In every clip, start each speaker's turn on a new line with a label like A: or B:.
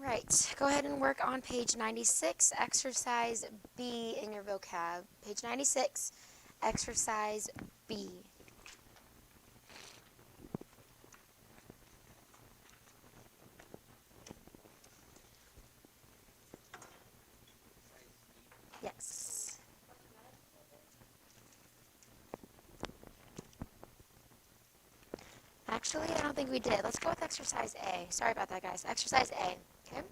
A: Right, go ahead and work on page 96, exercise B in your vocab. Page 96, exercise B. Yes. Actually, I don't think we did. Let's go with exercise A. Sorry about that, guys. Exercise A, okay?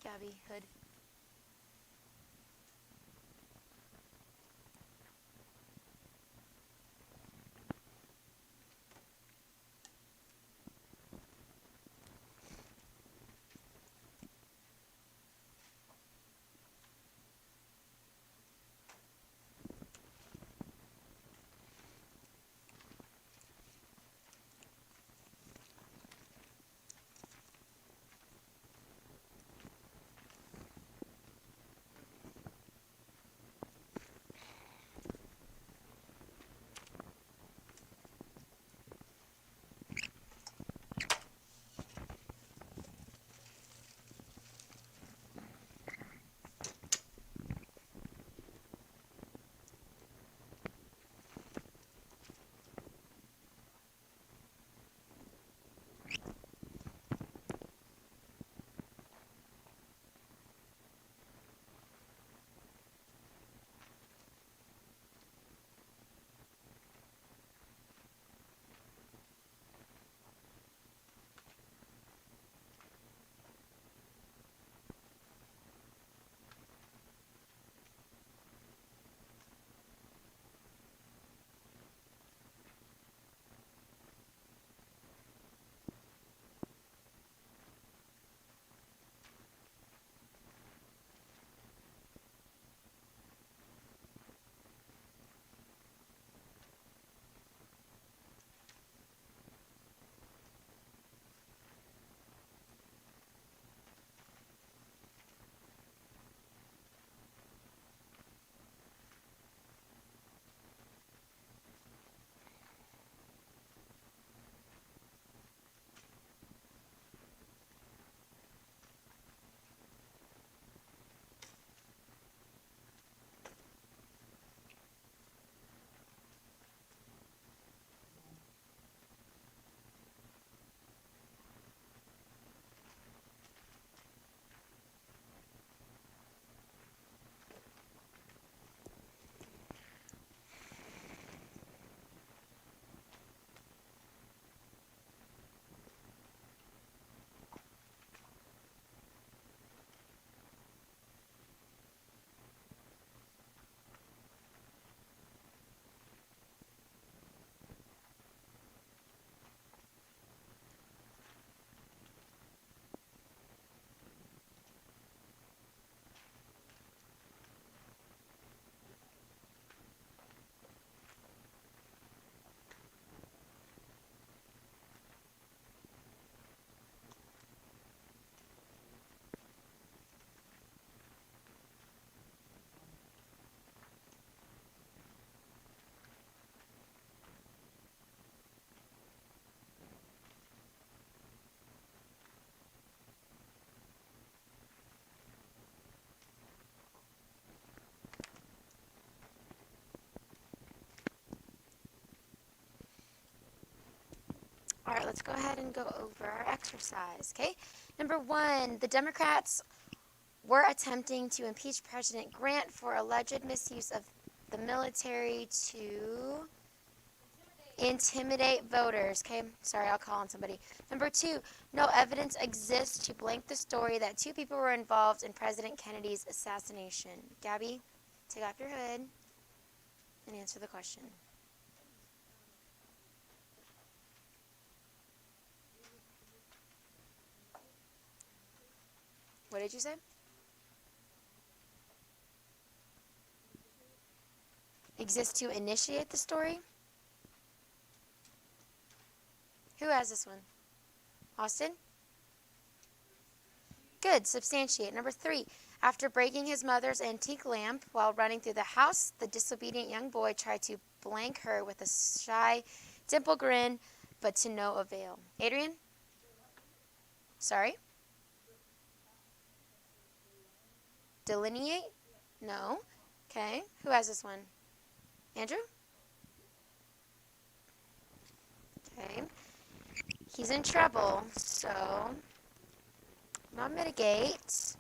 A: Gabby, Hood. All right, let's go ahead and go over our exercise, okay? Number 1, the Democrats were attempting to impeach President Grant for alleged misuse of the military to intimidate voters, okay? Sorry, I'll call on somebody. Number 2, no evidence exists to blank the story that 2 people were involved in President Kennedy's assassination. Gabby, take off your hood and answer the question. What did you say? Exists to initiate the story? Who has this one? Austin? Good. Substantiate. Number 3. After breaking his mother's antique lamp while running through the house, the disobedient young boy tried to blank her with a shy, dimple grin, but to no avail. Adrian? Sorry? Delineate? No. Okay. Who has this one? Andrew? Okay. He's in trouble, so not mitigate.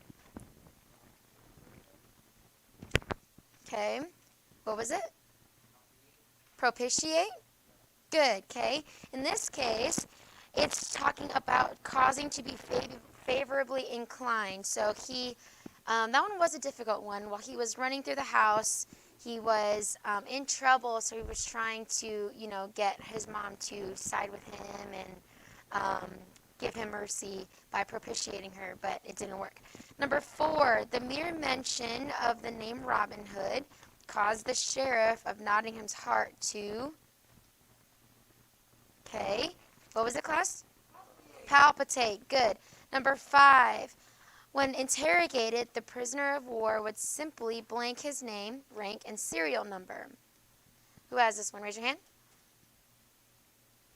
A: Okay. What was it? Propitiate? Good. Okay. In this case, it's talking about causing to be favorably inclined. So that one was a difficult one. While he was running through the house, he was in trouble, so he was trying to, get his mom to side with him and give him mercy by propitiating her, but it didn't work. Number 4, the mere mention of the name Robin Hood caused the sheriff of Nottingham's heart to, okay, what was it, class? Palpitate. Good. Number 5, when interrogated, the prisoner of war would simply blank his name, rank, and serial number. Who has this one? Raise your hand.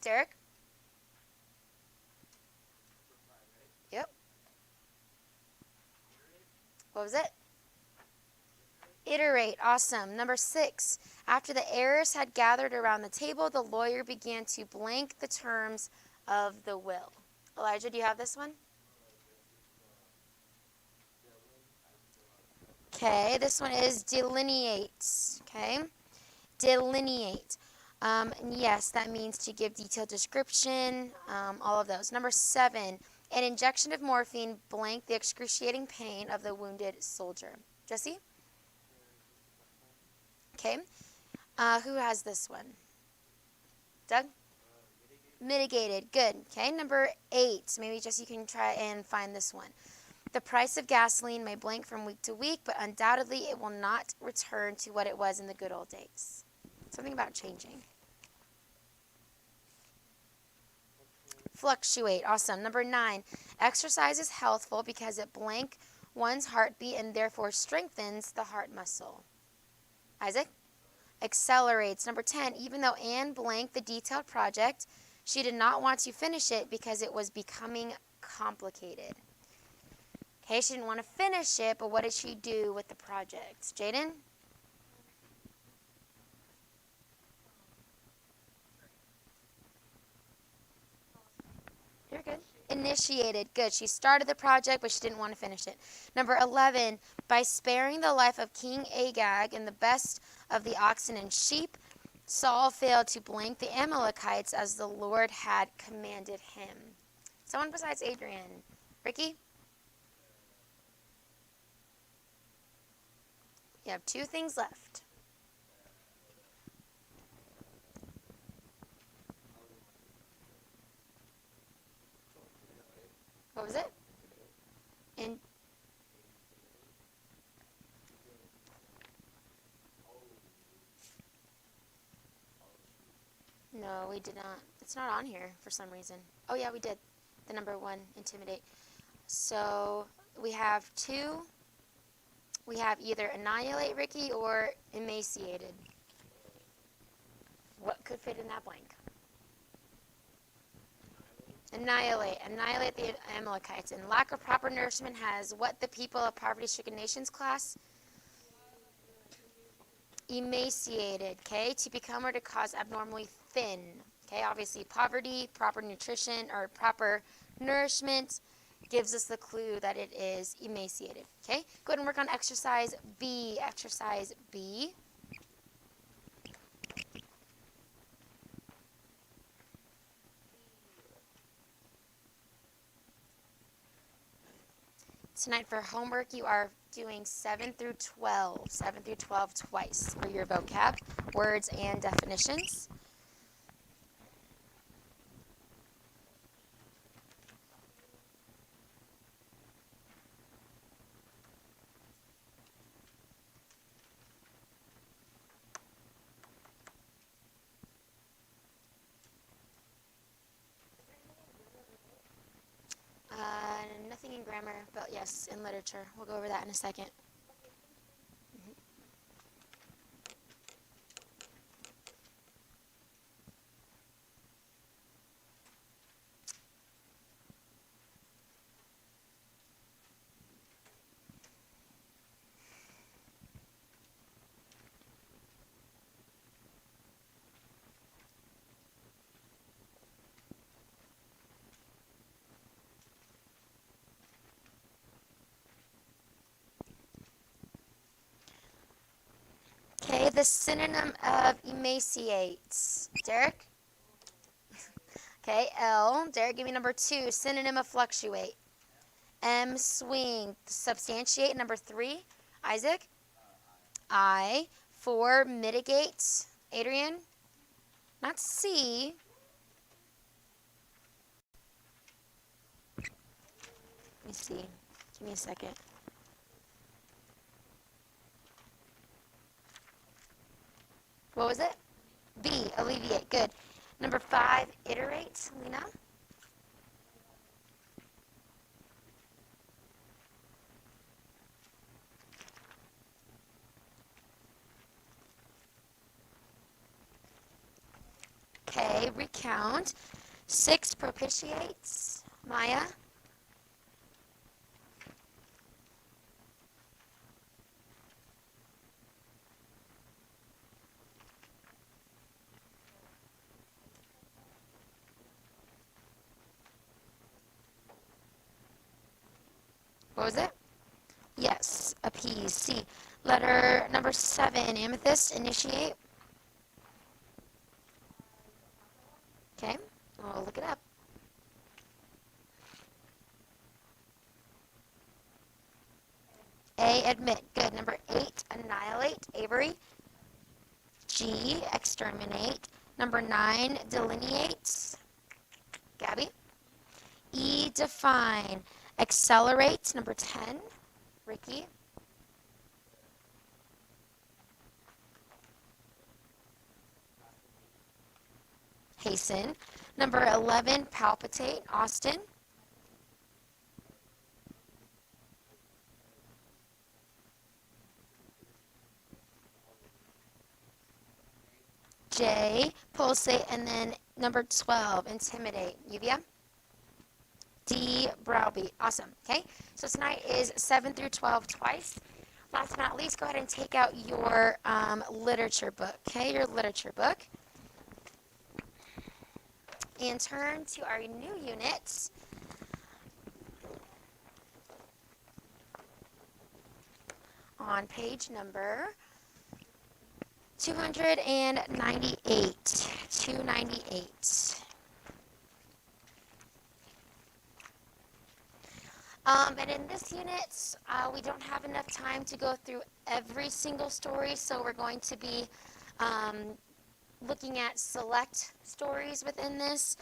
A: Derek? Yep. What was it? Iterate. Awesome. Number 6. After the heirs had gathered around the table, the lawyer began to blank the terms of the will. Elijah, do you have this one? Okay, this one is delineate. Okay, delineate. And yes, that means to give detailed description, all of those. Number 7, an injection of morphine blank the excruciating pain of the wounded soldier. Jesse? Okay. Who has this one? Doug? Mitigated. Good. Okay, number 8. Maybe Jesse, you can try and find this one. The price of gasoline may blank from week to week, but undoubtedly it will not return to what it was in the good old days. Something about changing. Fluctuate. Awesome. Number 9. Exercise is healthful because it blank one's heartbeat and therefore strengthens the heart muscle. Isaac? Accelerates. Number 10. Even though Anne blanked the detailed project, she did not want to finish it because it was becoming complicated. Okay, she didn't want to finish it, but what did she do with the project? Jaden? You're good. Initiated. Good. She started the project, but she didn't want to finish it. Number 11, by sparing the life of King Agag and the best of the oxen and sheep, Saul failed to blank the Amalekites as the Lord had commanded him. Someone besides Adrian. Ricky? You have 2 things left. What was it? And no, we did not. It's not on here for some reason. Oh yeah, we did. The number 1, intimidate. So we have 2. We have either annihilate, Ricky, or emaciated. What could fit in that blank? Annihilate. Annihilate the Amalekites. And lack of proper nourishment has what the people of poverty-stricken nations class? Emaciated. Okay, to become or to cause abnormally thin. Okay, obviously poverty, proper nutrition, or proper nourishment gives us the clue that it is emaciated. Okay, go ahead and work on exercise B. Exercise B. Tonight for homework, you are doing 7 through 12. 7 through 12 twice for your vocab, words, and definitions. Nothing in grammar. grammar, but yes, in literature. We'll go over that in a second. Okay, the synonym of emaciates. Derek? Okay, L. Derek, give me number 2. Synonym of fluctuate. M. Swing. Substantiate. Number 3. Isaac? I. 4. Mitigate. Adrian? Not C. Let me see. Give me a second. What was it? B. Alleviate. Good. Number 5. Iterate. Lena? Okay, recount. 6. Propitiates. Maya? What was it? Yes, appease. C. Letter number 7. Amethyst. Initiate. Okay, we'll look it up. A. Admit. Good. Number 8. Annihilate. Avery. G. Exterminate. Number 9. Delineate. Gabby. E. Define. Accelerate. Number 10. Ricky. Hasten. Number 11. Palpitate. Austin. J. Pulsate. And then number 12. Intimidate. Yuvia. D. Browbeat. Awesome. Okay, so tonight is 7 through 12 twice. Last but not least, go ahead and take out your literature book. Okay, your literature book. And turn to our new unit. On page number 298. 298. And in this unit, we don't have enough time to go through every single story, so we're going to be looking at select stories within this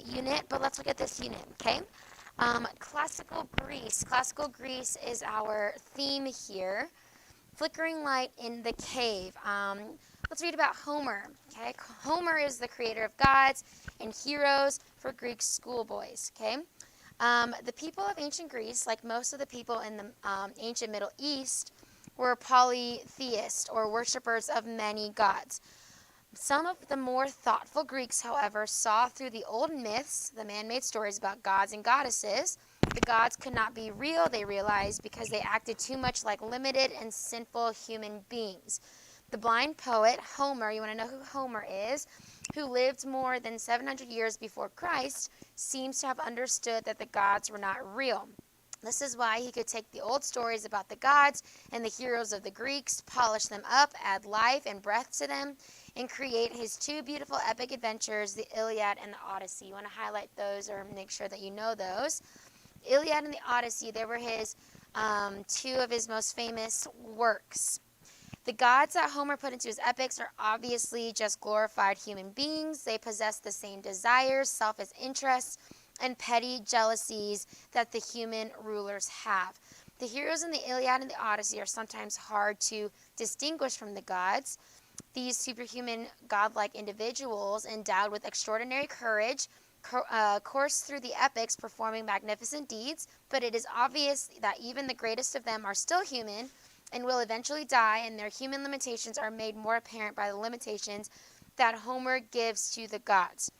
A: unit, but let's look at this unit, okay? Classical Greece. Classical Greece is our theme here. Flickering light in the cave. Let's read about Homer, okay? Homer is the creator of gods and heroes for Greek schoolboys, okay? The people of ancient Greece, like most of the people in the ancient Middle East, were polytheists, or worshippers of many gods. Some of the more thoughtful Greeks, however, saw through the old myths, the man-made stories about gods and goddesses. The gods could not be real, they realized, because they acted too much like limited and sinful human beings. The blind poet, Homer, you want to know who Homer is, who lived more than 700 years before Christ, seems to have understood that the gods were not real. This is why he could take the old stories about the gods and the heroes of the Greeks, polish them up, add life and breath to them, and create his two beautiful epic adventures, the Iliad and the Odyssey. You want to highlight those or make sure that you know those. The Iliad and the Odyssey, they were his two of his most famous works. The gods that Homer put into his epics are obviously just glorified human beings. They possess the same desires, selfish interests, and petty jealousies that the human rulers have. The heroes in the Iliad and the Odyssey are sometimes hard to distinguish from the gods. These superhuman, godlike individuals endowed with extraordinary courage, course through the epics performing magnificent deeds, but it is obvious that even the greatest of them are still human and will eventually die, and their human limitations are made more apparent by the limitations that Homer gives to the gods.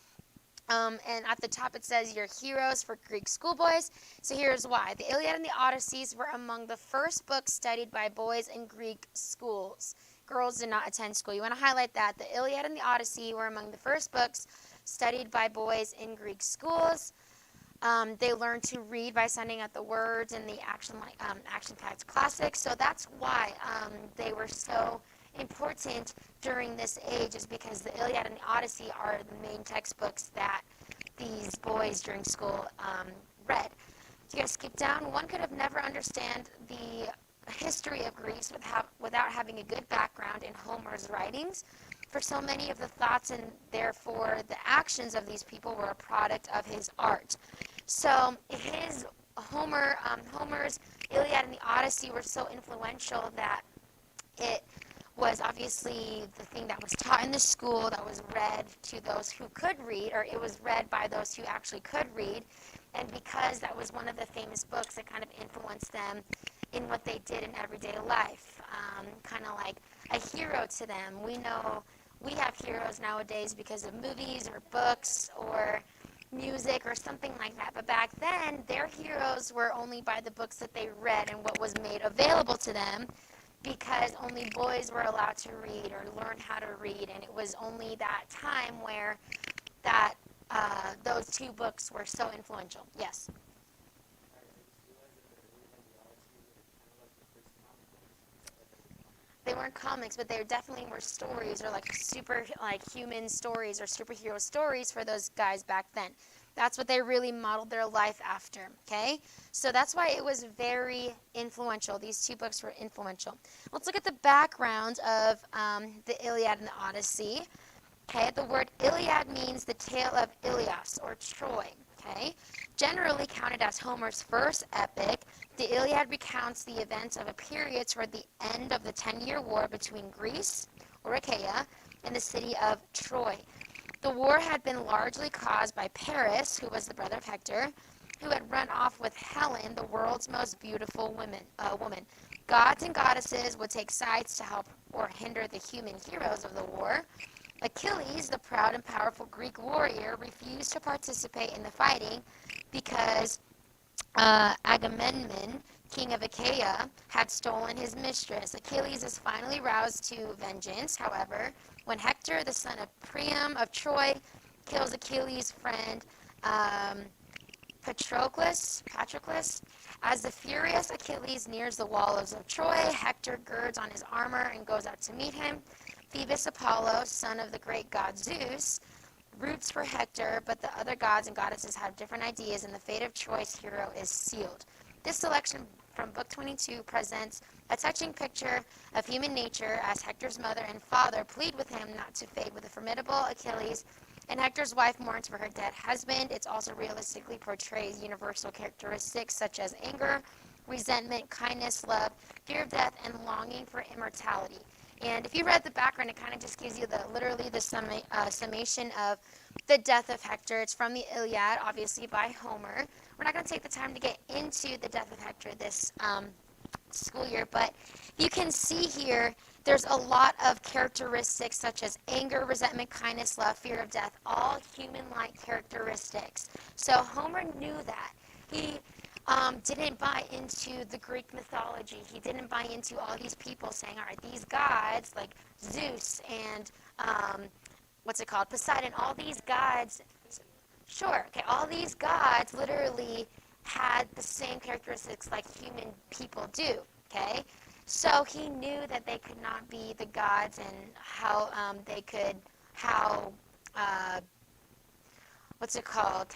A: And at the top it says your heroes for Greek schoolboys. So here's why. The Iliad and the Odysseys were among the first books studied by boys in Greek schools. Girls did not attend school. You want to highlight that. The Iliad and the Odyssey were among the first books studied by boys in Greek schools. They learned to read by sending out the words in the action-packed classics. So that's why they were so important during this age, is because the Iliad and the Odyssey are the main textbooks that these boys during school read. You gotta skip down. One could have never understand the history of Greece without having a good background in Homer's writings. For so many of the thoughts and therefore the actions of these people were a product of his art. So Homer's Iliad and the Odyssey were so influential that it was obviously the thing that was taught in the school, that was read to those who could read, or it was read by those who actually could read. And because that was one of the famous books, it kind of influenced them in what they did in everyday life, kind of like a hero to them. We know we have heroes nowadays because of movies or books or music or something like that. But back then, their heroes were only by the books that they read and what was made available to them, because only boys were allowed to read or learn how to read. And it was only that time where that those two books were so influential. Yes? They weren't comics, but they definitely were stories, or like super human stories or superhero stories for those guys back then. That's what they really modeled their life after, okay? So that's why it was very influential. These two books were influential. Let's look at the background of the Iliad and the Odyssey. Okay, the word Iliad means the tale of Ilias, or Troy, okay? Generally counted as Homer's first epic, the Iliad recounts the events of a period toward the end of the 10-year war between Greece, or Achaia, and the city of Troy. The war had been largely caused by Paris, who was the brother of Hector, who had run off with Helen, the world's most beautiful woman. Gods and goddesses would take sides to help or hinder the human heroes of the war. Achilles, the proud and powerful Greek warrior, refused to participate in the fighting because Agamemnon, king of Achaia, had stolen his mistress. Achilles is finally roused to vengeance, however, when Hector, the son of Priam of Troy, kills Achilles' friend Patroclus. As the furious Achilles nears the walls of Troy, Hector girds on his armor and goes out to meet him. Phoebus Apollo, son of the great god Zeus, roots for Hector, but the other gods and goddesses have different ideas, and the fate of Troy's hero is sealed. This selection from Book 22 presents a touching picture of human nature as Hector's mother and father plead with him not to fade with the formidable Achilles, and Hector's wife mourns for her dead husband. It also realistically portrays universal characteristics such as anger, resentment, kindness, love, fear of death, and longing for immortality. And if you read the background, it kind of just gives you literally the summation of the death of Hector. It's from the Iliad, obviously by Homer. We're not going to take the time to get into the death of Hector this school year, but you can see here there's a lot of characteristics such as anger, resentment, kindness, love, fear of death, all human-like characteristics. So Homer knew that. He didn't buy into the Greek mythology. He didn't buy into all these people saying, all right, these gods like Zeus and Poseidon, all these gods, all these gods literally had the same characteristics like human people do, okay? So he knew that they could not be the gods, and how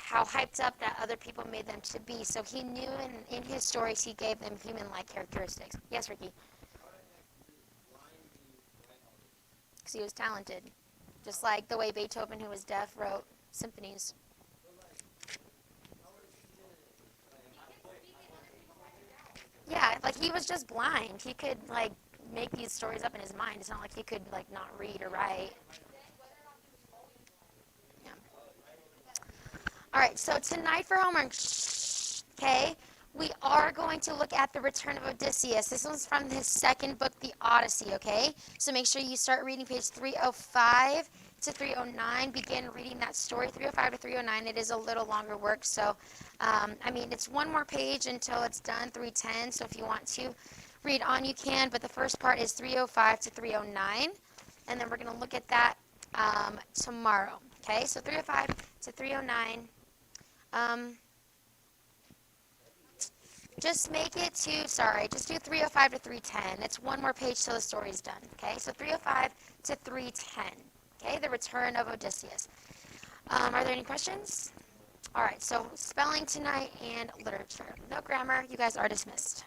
A: how hyped up that other people made them to be. So he knew in his stories he gave them human-like characteristics. Yes, Ricky? Because he was talented. Just like the way Beethoven, who was deaf, wrote symphonies. Yeah, like he was just blind. He could make these stories up in his mind. It's not like he could not read or write. All right, so tonight for homework, okay, we are going to look at the Return of Odysseus. This one's from his second book, The Odyssey, okay? So make sure you start reading page 305 to 309. Begin reading that story, 305 to 309. It is a little longer work, so, I mean, it's one more page until it's done, 310. So if you want to read on, you can, but the first part is 305 to 309. And then we're going to look at that tomorrow, okay? So 305 to 309. Just make it to, just do 305 to 310. It's one more page till the story's done, okay? So 305 to 310, okay? The Return of Odysseus. Are there any questions? All right, so spelling tonight and literature. No grammar. You guys are dismissed.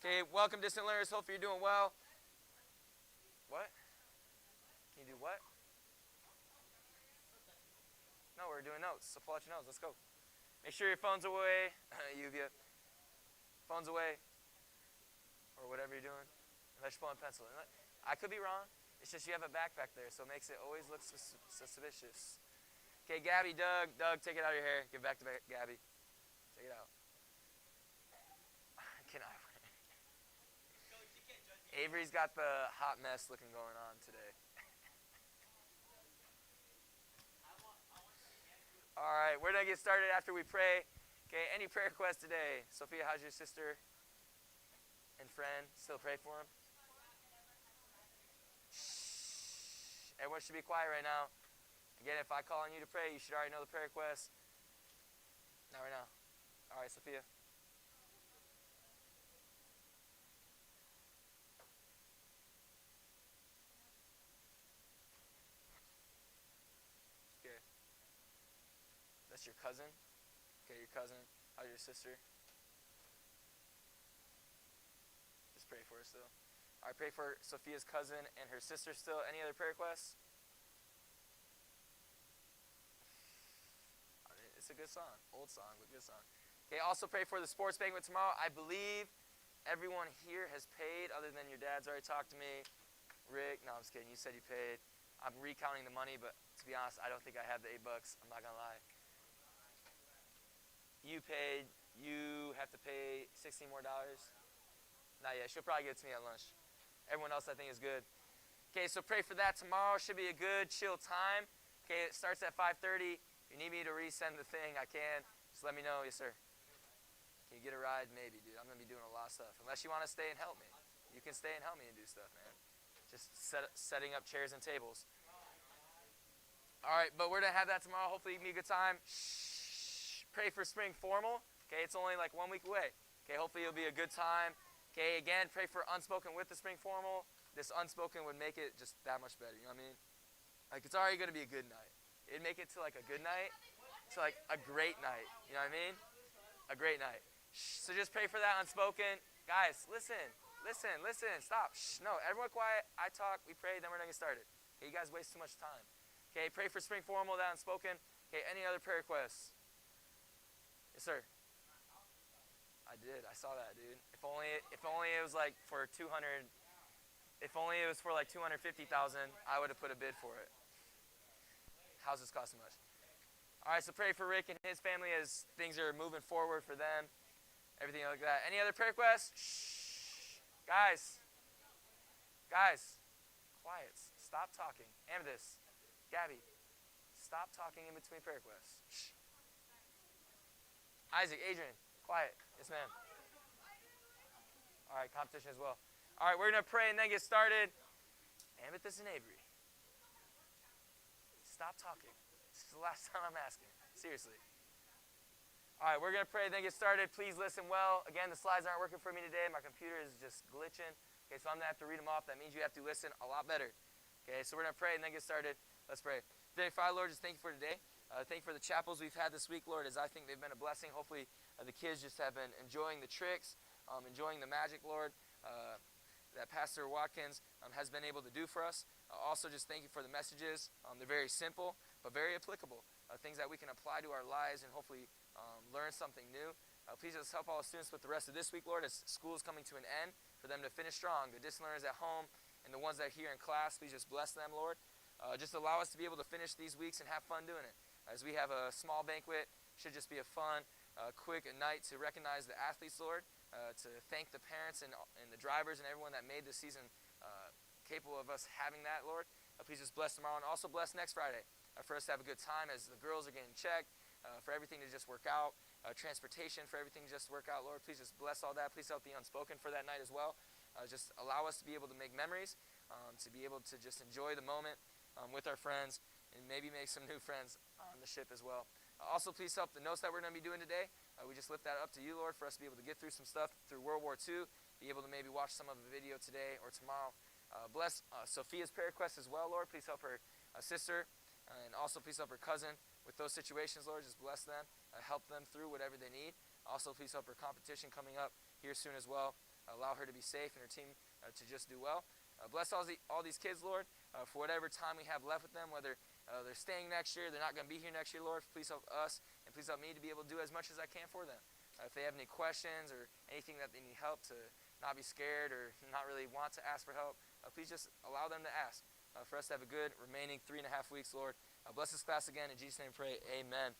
B: Okay, welcome distant learners. Hopefully you're doing well. What? Can you do what? No, we're doing notes. So pull out your notes. Let's go. Make sure your phone's away. Phone's away. Or whatever you're doing. Unless you're pulling a pencil. I could be wrong. It's just you have a backpack there, so it makes it always look suspicious. Okay, Gabby, Doug, take it out of your hair. Give it back to Gabby. Take it out. Can I? Avery's got the hot mess looking going on today. All right, we're going to get started after we pray. Okay, any prayer requests today? Sophia, how's your sister and friend? Still pray for him? Shh. Everyone should be quiet right now. Again, if I call on you to pray, you should already know the prayer request. Not right now. All right, Sophia. That's your cousin? Okay, your cousin. How's your sister? Just pray for her still. All right, pray for Sophia's cousin and her sister still. Any other prayer requests? I mean, it's a good song. Old song, but good song. Okay, also pray for the sports banquet tomorrow. I believe everyone here has paid, other than your dad's already talked to me. Rick, no, I'm just kidding. You said you paid. I'm recounting the money, but to be honest, I don't think I have the $8. I'm not going to lie. You paid. You have to pay $16 more. Not yet. She'll probably give it to me at lunch. Everyone else I think is good. Okay, so pray for that tomorrow. Should be a good, chill time. Okay, it starts at 5:30. If you need me to resend the thing, I can. Just let me know. Yes, sir. Can you get a ride? Maybe, dude. I'm going to be doing a lot of stuff. Unless you want to stay and help me. You can stay and help me and do stuff, man. Just setting up chairs and tables. All right, but we're going to have that tomorrow. Hopefully you can be a good time. Pray for spring formal. Okay, it's only like 1 week away. Okay, hopefully it'll be a good time. Okay, again, pray for unspoken with the spring formal. This unspoken would make it just that much better. You know what I mean? Like, it's already going to be a good night. It'd make it to like a good night to like a great night. You know what I mean? A great night. So just pray for that unspoken. Guys, listen. Stop. No, everyone quiet. I talk, we pray, then we're going to get started. Okay, you guys waste too much time. Okay, pray for spring formal, that unspoken. Okay, any other prayer requests? Yes, sir. I did. I saw that, dude. If only it was like for 200. If only it was for like 250,000, I would have put a bid for it. Houses cost so much. All right, so pray for Rick and his family as things are moving forward for them. Everything like that. Any other prayer requests? Shh. Guys. Quiet. Stop talking. Amethyst. Gabby. Stop talking in between prayer requests. Shh. Isaac, Adrian, quiet. Yes, ma'am. All right, competition as well. All right, we're going to pray and then get started. Amethyst and Avery. Stop talking. This is the last time I'm asking. Seriously. All right, we're going to pray and then get started. Please listen well. Again, the slides aren't working for me today. My computer is just glitching. Okay, so I'm going to have to read them off. That means you have to listen a lot better. Okay, so we're going to pray and then get started. Let's pray. Today, Father, Lord, just thank you for today. Thank you for the chapels we've had this week, Lord, as I think they've been a blessing. Hopefully, the kids just have been enjoying the tricks, enjoying the magic, Lord, that Pastor Watkins has been able to do for us. Also, just thank you for the messages. They're very simple, but very applicable. Things that we can apply to our lives and hopefully learn something new. Please just help all the students with the rest of this week, Lord, as school is coming to an end, for them to finish strong. The distant learners at home and the ones that are here in class, please just bless them, Lord. Just allow us to be able to finish these weeks and have fun doing it. As we have a small banquet, should just be a fun, quick night to recognize the athletes, Lord, to thank the parents and the drivers and everyone that made this season capable of us having that, Lord. Please just bless tomorrow and also bless next Friday for us to have a good time as the girls are getting checked, for everything to just work out, transportation for everything to just work out, Lord. Please just bless all that. Please help the unspoken for that night as well. Just allow us to be able to make memories, to be able to just enjoy the moment with our friends, and maybe make some new friends on the ship as well. Also, please help the notes that we're going to be doing today. We just lift that up to you, Lord, for us to be able to get through some stuff through World War II, be able to maybe watch some of the video today or tomorrow. Bless Sophia's prayer request as well, Lord. Please help her sister, and also please help her cousin with those situations, Lord. Just bless them, help them through whatever they need. Also, please help her competition coming up here soon as well. Allow her to be safe and her team to just do well. Bless all these kids, Lord, for whatever time we have left with them, whether they're staying next year, they're not going to be here next year, Lord. Please help us, and please help me to be able to do as much as I can for them. If they have any questions or anything that they need help, to not be scared or not really want to ask for help, please just allow them to ask. For us to have a good remaining 3.5 weeks, Lord. Bless this class again. In Jesus' name we pray, amen.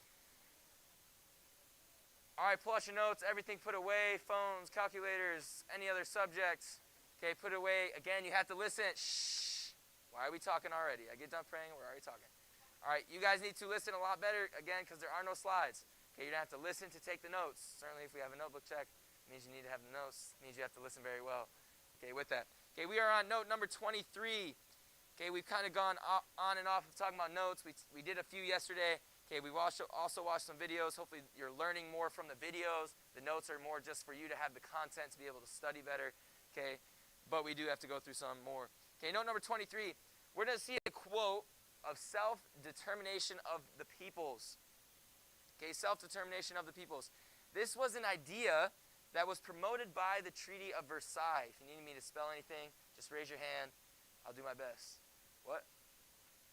B: All right, pull out your notes, everything put away, phones, calculators, any other subjects. Okay, put it away. Again, you have to listen. Shh. Why are we talking already? I get done praying, we're already talking. All right, you guys need to listen a lot better, again, because there are no slides. Okay, you're going to have to listen to take the notes. Certainly, if we have a notebook check, it means you need to have the notes. It means you have to listen very well. Okay, with that. Okay, we are on note number 23. Okay, we've kind of gone on and off of talking about notes. We did a few yesterday. Okay, we've also watched some videos. Hopefully, you're learning more from the videos. The notes are more just for you to have the content to be able to study better. Okay, but we do have to go through some more. Okay, note number 23. We're going to see a quote of self-determination of the peoples. Okay, self-determination of the peoples. This was an idea that was promoted by the Treaty of Versailles. If you need me to spell anything, just raise your hand. I'll do my best. What?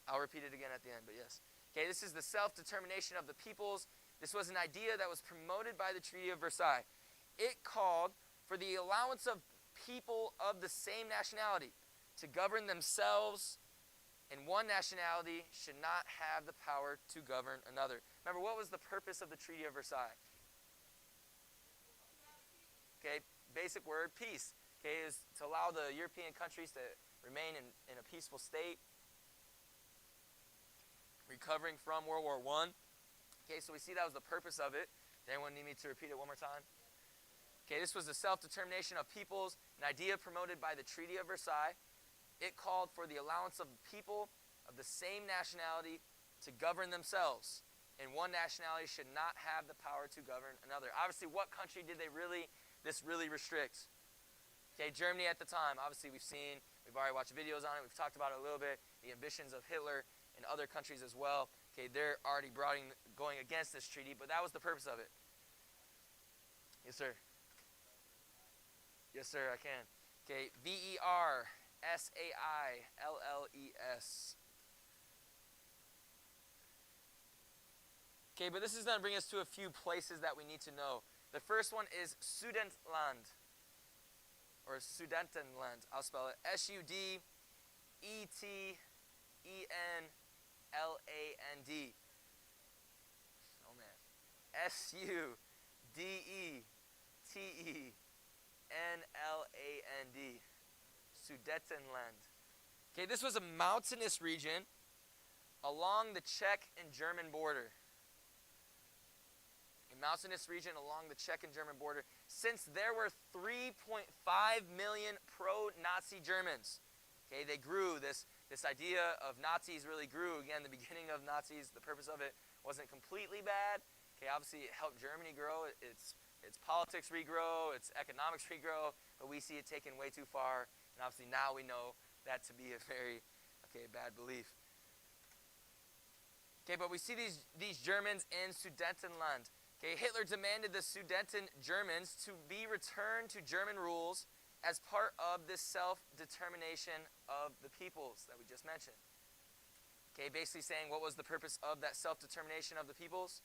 B: I'll repeat it again at the end, but yes. Okay, this is the self-determination of the peoples. This was an idea that was promoted by the Treaty of Versailles. It called for the allowance of people of the same nationality to govern themselves, and one nationality should not have the power to govern another. Remember, what was the purpose of the Treaty of Versailles? Okay, basic word, peace. Okay, is to allow the European countries to remain in a peaceful state, recovering from World War I. Okay, so we see that was the purpose of it. Does anyone need me to repeat it one more time? Okay, this was the self-determination of peoples, an idea promoted by the Treaty of Versailles. It called for the allowance of people of the same nationality to govern themselves, and one nationality should not have the power to govern another. Obviously, what country did this really restrict? Okay, Germany at the time. Obviously, we've already watched videos on it. We've talked about it a little bit. The ambitions of Hitler and other countries as well. Okay, they're already going against this treaty, but that was the purpose of it. Yes, sir. Yes, sir, I can. Okay, Versailles. Okay, but this is going to bring us to a few places that we need to know. The first one is Sudetenland, or Sudetenland. I'll spell it Sudetenland. Oh man. Sudetenland. Sudetenland. Okay, this was a mountainous region along the Czech and German border. A mountainous region along the Czech and German border. Since there were 3.5 million pro-Nazi Germans. Okay, they grew. This idea of Nazis really grew. Again, the beginning of Nazis, the purpose of it wasn't completely bad. Okay, obviously it helped Germany grow. Its politics regrow, its economics regrow, but we see it taken way too far. And obviously now we know that to be a very, bad belief. Okay, but we see these Germans in Sudetenland. Okay, Hitler demanded the Sudeten Germans to be returned to German rules as part of this self-determination of the peoples that we just mentioned. Okay, basically saying what was the purpose of that self-determination of the peoples?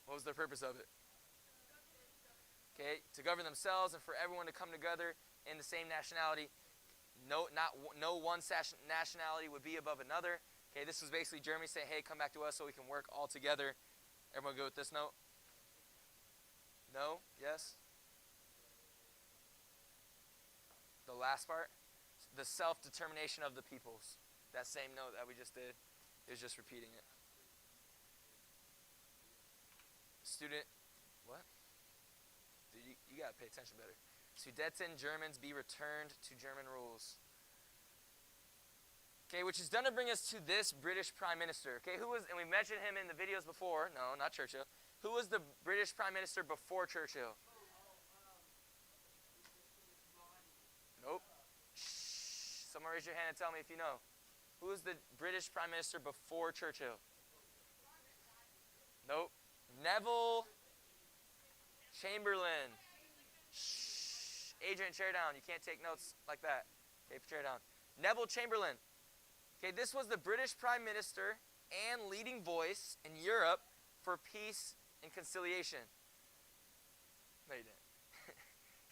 B: What was the purpose of it? Okay, to govern themselves and for everyone to come together in the same nationality. No one nationality would be above another. Okay, this was basically Germany saying, hey, come back to us so we can work all together. Everyone go with this note? No? Yes? The last part? The self-determination of the peoples. That same note that we just did is just repeating it. Student, what? Dude, you got to pay attention better. Sudeten Germans be returned to German rules. Okay, which is going to bring us to this British Prime Minister. Okay, and we mentioned him in the videos before. No, not Churchill. Who was the British Prime Minister before Churchill? Nope. Shh. Someone raise your hand and tell me if you know. Who was the British Prime Minister before Churchill? Nope. Neville Chamberlain. Shh. Adrian, chair down. You can't take notes like that. Okay, chair down. Neville Chamberlain. Okay, this was the British Prime Minister and leading voice in Europe for peace and conciliation. No, you didn't.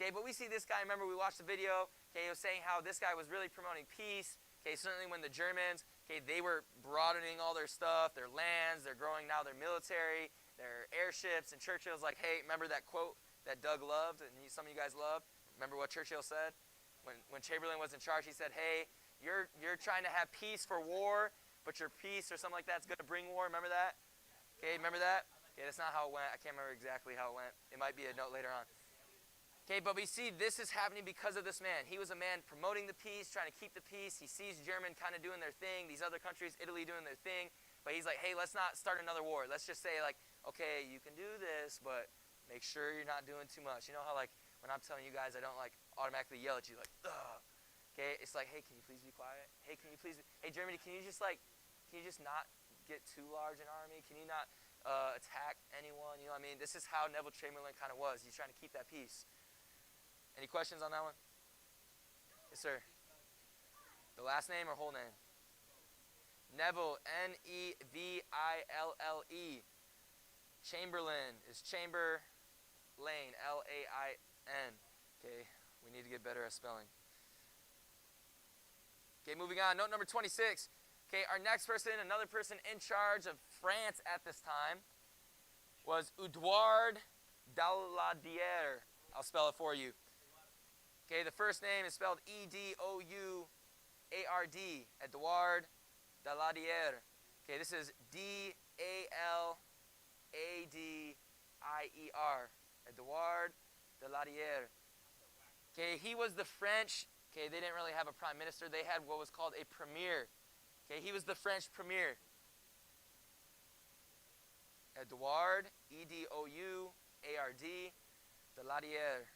B: Okay, but we see this guy. Remember, we watched the video. Okay, he was saying how this guy was really promoting peace. Okay, certainly when the Germans, okay, they were broadening all their stuff, their lands, they're growing now their military, their airships, and Churchill's like, hey, remember that quote that Doug loved and some of you guys loved? Remember what Churchill said? When Chamberlain was in charge, he said, hey, you're trying to have peace for war, but your peace or something like that's going to bring war. Remember that? Okay, remember that? Okay, that's not how it went. I can't remember exactly how it went. It might be a note later on. Okay, but we see this is happening because of this man. He was a man promoting the peace, trying to keep the peace. He sees German kind of doing their thing, these other countries, Italy doing their thing. But he's like, hey, let's not start another war. Let's just say, like, okay, you can do this, but make sure you're not doing too much. You know how, like, when I'm telling you guys, I don't, like, automatically yell at you, like, ugh. Okay, it's like, hey, can you please be quiet? Hey, can you please, hey, Germany, can you just not get too large an army? Can you not attack anyone? You know what I mean? This is how Neville Chamberlain kind of was. He's trying to keep that peace. Any questions on that one? Yes, sir. The last name or whole name? Neville, Neville. Chamberlain is Chamber Lane, Lain. Okay, we need to get better at spelling. Okay, moving on. Note number 26. Okay, our next person, another person in charge of France at this time, was Edouard Daladier. I'll spell it for you. Okay, the first name is spelled Edouard, Edouard Daladier. Okay, this is Daladier, Edouard Daladier. Okay, he was the French, okay, they didn't really have a prime minister. They had what was called a premier. Okay, he was the French premier. Edouard, Edouard, Daladier,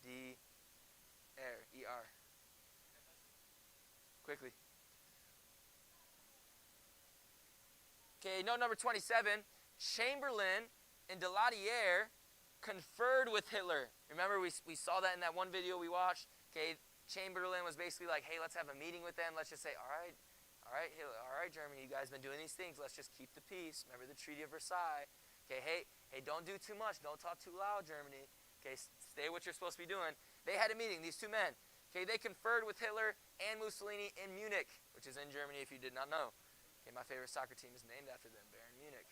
B: D-R. Quickly. Okay, note number 27. Chamberlain and Daladier conferred with Hitler. Remember, we saw that in that one video we watched. Okay, Chamberlain was basically like, hey, let's have a meeting with them. Let's just say, all right, Hitler, all right, Germany, you guys been doing these things. Let's just keep the peace. Remember the Treaty of Versailles. Okay, hey, don't do too much. Don't talk too loud, Germany. Okay, stay what you're supposed to be doing. They had a meeting, these two men. Okay, they conferred with Hitler and Mussolini in Munich, which is in Germany if you did not know. Okay, my favorite soccer team is named after them, Bayern Munich.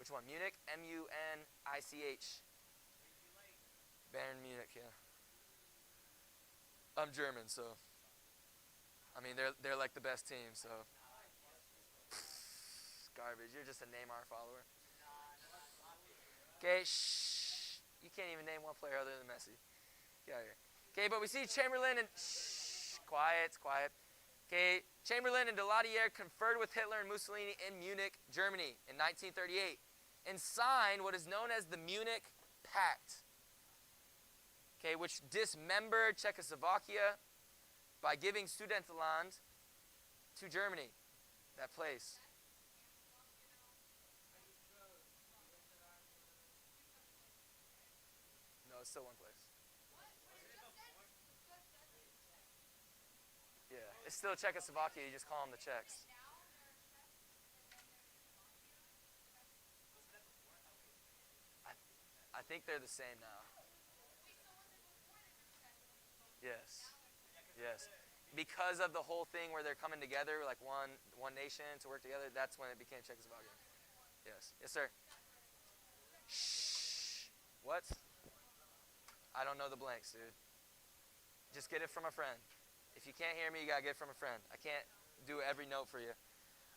B: Which one? Munich? M-U-N-I-C-H. Bayern Munich, yeah. I'm German, so I mean they're like the best team, so garbage. You're just a Neymar follower. Okay, shh. You can't even name one player other than Messi. Get out of here. Okay, but we see Chamberlain and quiet. Okay, Chamberlain and Daladier conferred with Hitler and Mussolini in Munich, Germany in 1938 and signed what is known as the Munich Pact. Okay, which dismembered Czechoslovakia by giving Sudetenland to Germany, that place. No, it's still one place. Yeah, it's still Czechoslovakia. You just call them the Czechs. I think they're the same now. Yes. Because of the whole thing where they're coming together, like one nation to work together, that's when it became Czechoslovakia. Yes, sir. Shh. What? I don't know the blanks, dude. Just get it from a friend. If you can't hear me, you gotta get it from a friend. I can't do every note for you.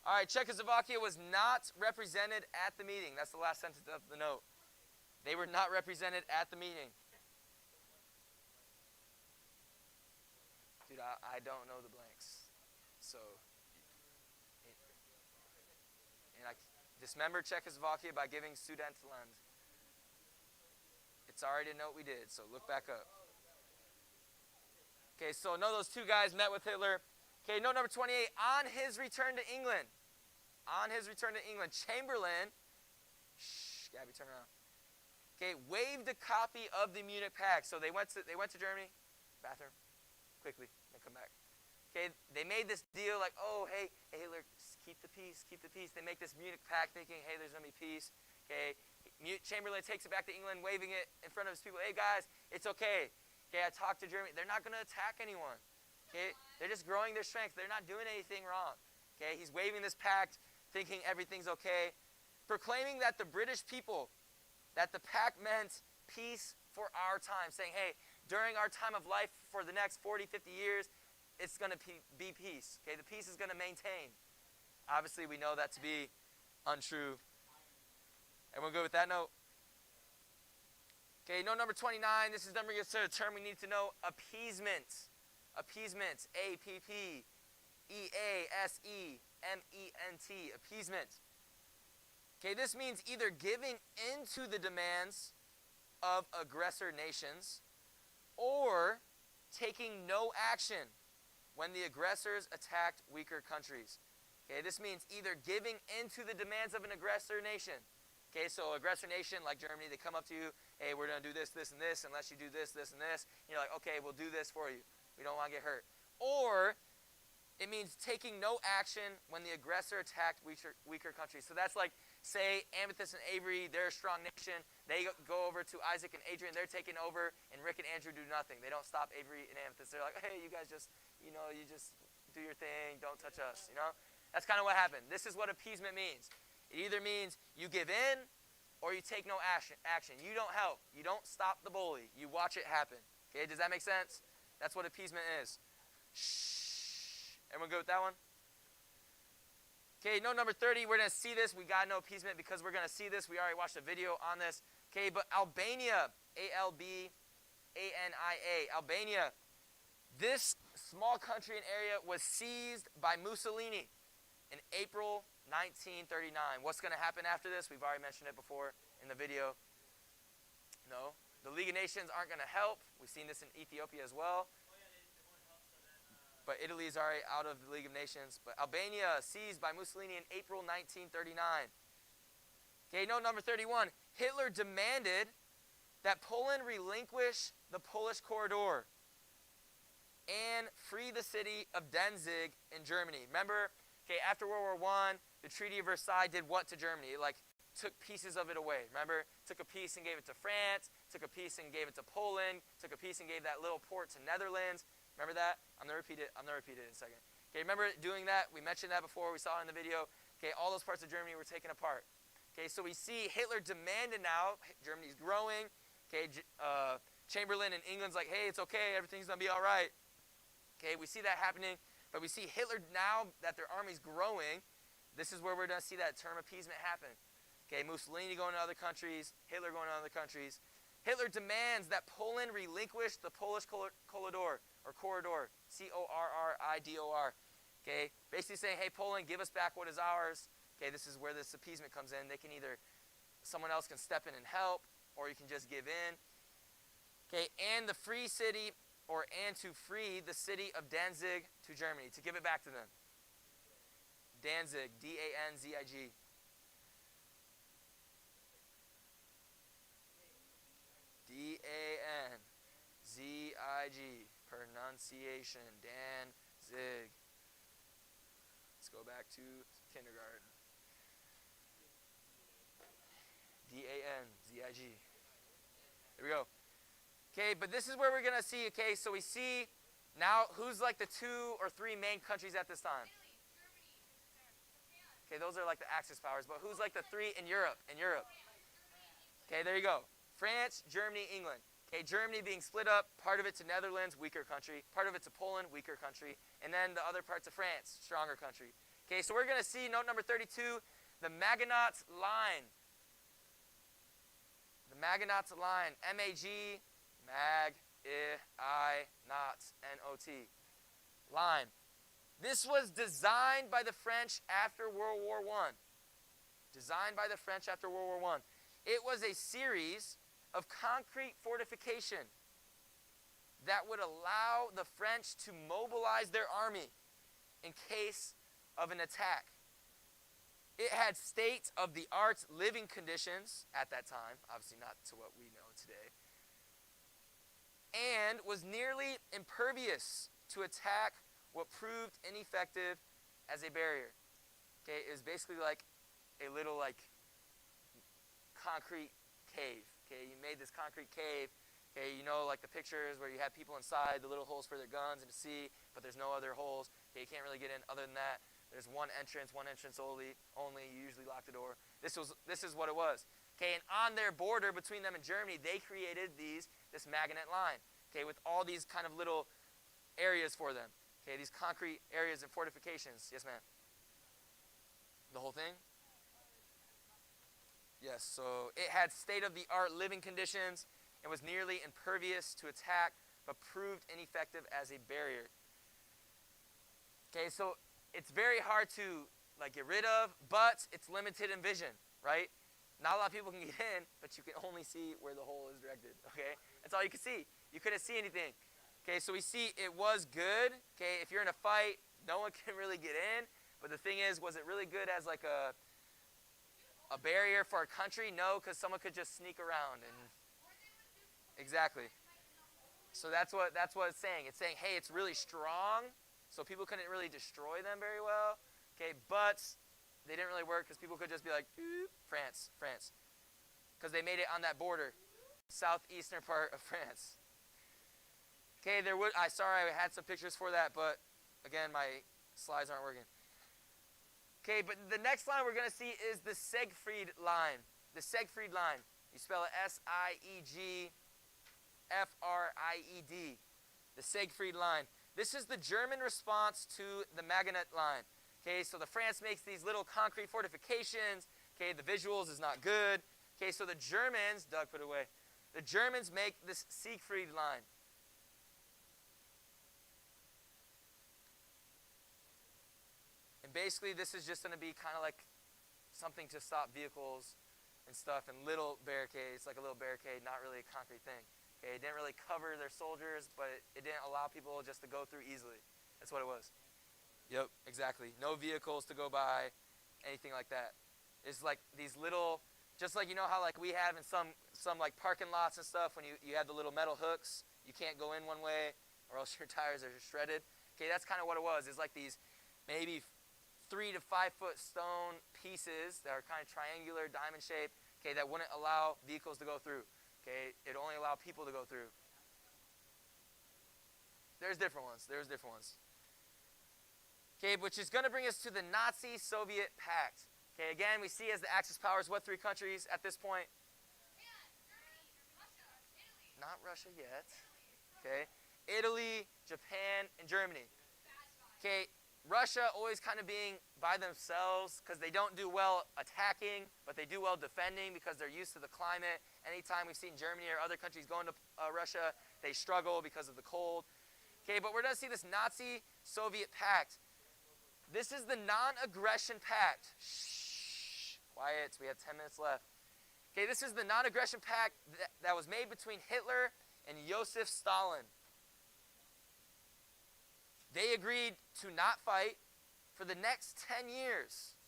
B: All right, Czechoslovakia was not represented at the meeting. That's the last sentence of the note. They were not represented at the meeting. Dude, I don't know the blanks. So, and I dismembered Czechoslovakia by giving Sudetenland. It's already a note we did, so look back up. Okay, so know those two guys met with Hitler. Okay, note number 28. On his return to England, Chamberlain, Gabby, turn around. okay, waived a copy of the Munich Pact. So they went to Germany, bathroom, quickly, and come back. Okay, they made this deal like, oh, hey, Hitler, keep the peace, keep the peace. They make this Munich Pact thinking, hey, there's going to be peace. Okay, Chamberlain takes it back to England, waving it in front of his people. Hey, guys, it's okay. Okay, I talked to Germany. They're not going to attack anyone. Okay, they're just growing their strength. They're not doing anything wrong. Okay, he's waving this pact, thinking everything's okay, proclaiming that the British people, that the pact meant peace for our time, saying, hey, during our time of life for the next 40, 50 years, it's going to be peace. Okay, the peace is going to maintain. Obviously, we know that to be untrue. Everyone good with that note? Okay, note number 29. This is number a term we need to know: appeasement. Appeasement. A-P-P-E-A-S-E-M-E-N-T. Appeasement. Okay, this means either giving into the demands of aggressor nations or taking no action when the aggressors attacked weaker countries. Okay, this means either giving into the demands of an aggressor nation. Okay, so aggressor nation like Germany, they come up to you, hey, we're going to do this, this, and this, unless you do this, this, and this. And you're like, okay, we'll do this for you. We don't want to get hurt. Or it means taking no action when the aggressor attacked weaker countries. So that's like, say, Amethyst and Avery, they're a strong nation. They go over to Isaac and Adrian, they're taking over, and Rick and Andrew do nothing. They don't stop Avery and Amethyst. They're like, hey, you guys just, you just do your thing, don't touch us, That's kind of what happened. This is what appeasement means. It either means you give in or you take no action. You don't help. You don't stop the bully. You watch it happen. Okay, does that make sense? That's what appeasement is. Shh. Everyone good with that one? Okay, note number 30, we're going to see this. We got to know appeasement because we're going to see this. We already watched a video on this. Okay, but Albania, A-L-B-A-N-I-A, Albania, this small country and area was seized by Mussolini in April 1939. What's going to happen after this? We've already mentioned it before in the video. No. The League of Nations aren't going to help. We've seen this in Ethiopia as well. But Italy is already out of the League of Nations. But Albania seized by Mussolini in April 1939. Okay, note number 31. Hitler demanded that Poland relinquish the Polish corridor and free the city of Danzig in Germany. Remember, okay, after World War I, the Treaty of Versailles did what to Germany? It took pieces of it away. Remember? Took a piece and gave it to France, took a piece and gave it to Poland, took a piece and gave that little port to Netherlands. Remember that? I'm going to repeat it in a second. Okay, remember doing that? We mentioned that before. We saw it in the video. Okay, all those parts of Germany were taken apart. Okay, so we see Hitler demanded now. Germany's growing. Okay, Chamberlain in England's like, hey, it's okay. Everything's going to be all right. Okay, we see that happening. But we see Hitler now that their army's growing. This is where we're going to see that term appeasement happen. Okay, Mussolini going to other countries, Hitler going to other countries. Hitler demands that Poland relinquish the Polish corridor, C-O-R-R-I-D-O-R. Okay, basically saying, hey, Poland, give us back what is ours. Okay, this is where this appeasement comes in. They can either, someone else can step in and help, or you can just give in. Okay, and the free city, and to free the city of Danzig to Germany, to give it back to them. Danzig, D-A-N-Z-I-G. D-A-N-Z-I-G. Pronunciation. Danzig. Let's go back to kindergarten. D-A-N-Z-I-G. There we go. Okay, but this is where we're going to see, okay, so we see now who's like the 2 or 3 main countries at this time. Okay, those are like the Axis powers, but who's like the 3 in Europe? Okay, there you go. France, Germany, England. Okay, Germany being split up, part of it to Netherlands, weaker country, part of it to Poland, weaker country, and then the other part to France, stronger country. Okay, so we're going to see note number 32, the Magnates Line. The Magnates Line, M-A-G, Mag-I-Not, N-O-T, line. This was designed by the French after World War I. Designed by the French after World War I. It was a series of concrete fortification that would allow the French to mobilize their army in case of an attack. It had state-of-the-art living conditions at that time, obviously not to what we know today, and was nearly impervious to attack what proved ineffective as a barrier. Okay, it was basically like a little concrete cave. Okay, you made this concrete cave. Okay, you know, like the pictures where you have people inside, the little holes for their guns and to see, but there's no other holes. Okay, you can't really get in other than that. There's one entrance only. You usually lock the door. This is what it was. Okay, and on their border between them and Germany, they created this Magnates Line. Okay, with all these kind of little areas for them. Okay, these concrete areas and fortifications. Yes, ma'am. The whole thing? Yes, so it had state-of-the-art living conditions and was nearly impervious to attack, but proved ineffective as a barrier. Okay, so it's very hard to get rid of, but it's limited in vision, right? Not a lot of people can get in, but you can only see where the hole is directed, okay? That's all you can see. You couldn't see anything. Okay, so we see it was good. Okay, if you're in a fight, no one can really get in. But the thing is, was it really good as like a barrier for a country? No, because someone could just sneak around and exactly. So that's what it's saying. It's saying, hey, it's really strong, so people couldn't really destroy them very well. Okay, but they didn't really work because people could just be like, France, because they made it on that border, southeastern part of France. Okay, sorry, I had some pictures for that, but again, my slides aren't working. Okay, but the next line we're going to see is the Siegfried line. The Siegfried line. You spell it Siegfried. The Siegfried line. This is the German response to the Magnates Line. Okay, so the France makes these little concrete fortifications. Okay, the visuals is not good. Okay, so the Germans, Doug put it away. The Germans make this Siegfried line. And basically this is just going to be kind of like something to stop vehicles and stuff, and little barricades, like a little barricade, not really a concrete thing. Okay, it didn't really cover their soldiers, but it didn't allow people just to go through easily. That's what it was. Yep, exactly. No vehicles to go by, anything like that. It's like these little, just like you know how like we have in some like parking lots and stuff when you have the little metal hooks, you can't go in one way or else your tires are shredded. Okay, that's kind of what it was. It's like these maybe 3 to 5 foot stone pieces that are kind of triangular, diamond shaped, okay, that wouldn't allow vehicles to go through. Okay, it only allowed people to go through. There's different ones. Okay, which is going to bring us to the Nazi-Soviet Pact. Okay, again, we see as the Axis powers, what 3 countries at this point? Not Russia yet. Okay, Italy, Japan, and Germany. Okay, Russia always kind of being by themselves because they don't do well attacking, but they do well defending because they're used to the climate. Anytime we've seen Germany or other countries going to Russia, they struggle because of the cold. Okay, but we're going to see this Nazi-Soviet Pact. This is the non-aggression pact. Shh, quiet, we have 10 minutes left. Okay, this is the non-aggression pact that was made between Hitler and Joseph Stalin. They agreed to not fight for the next 10 years,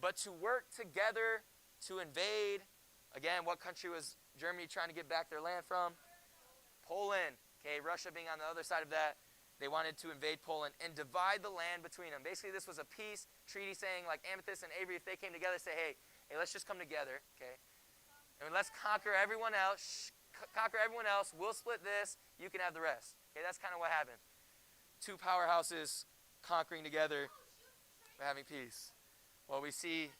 B: but to work together to invade. Again, what country was Germany trying to get back their land from? Poland. Okay, Russia being on the other side of that, they wanted to invade Poland and divide the land between them. Basically, this was a peace treaty saying, like Amethyst and Avery, if they came together, say, hey, let's just come together, okay? And let's conquer everyone else. We'll split this. You can have the rest. Okay, that's kind of what happened. 2 powerhouses conquering together, having peace. Well, we see.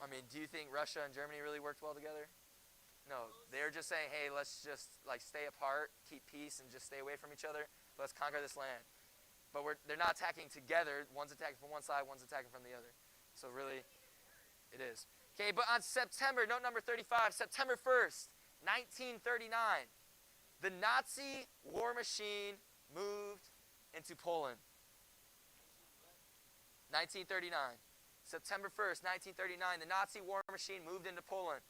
B: I mean, do you think Russia and Germany really worked well together? No, they're just saying, hey, let's just stay apart, keep peace, and just stay away from each other. Let's conquer this land. But they're not attacking together. One's attacking from one side, one's attacking from the other. So really, it is. Okay, but on September, note number 35, September 1st, 1939, the Nazi war machine moved into Poland. 1939. September 1st, 1939, the Nazi war machine moved into Poland.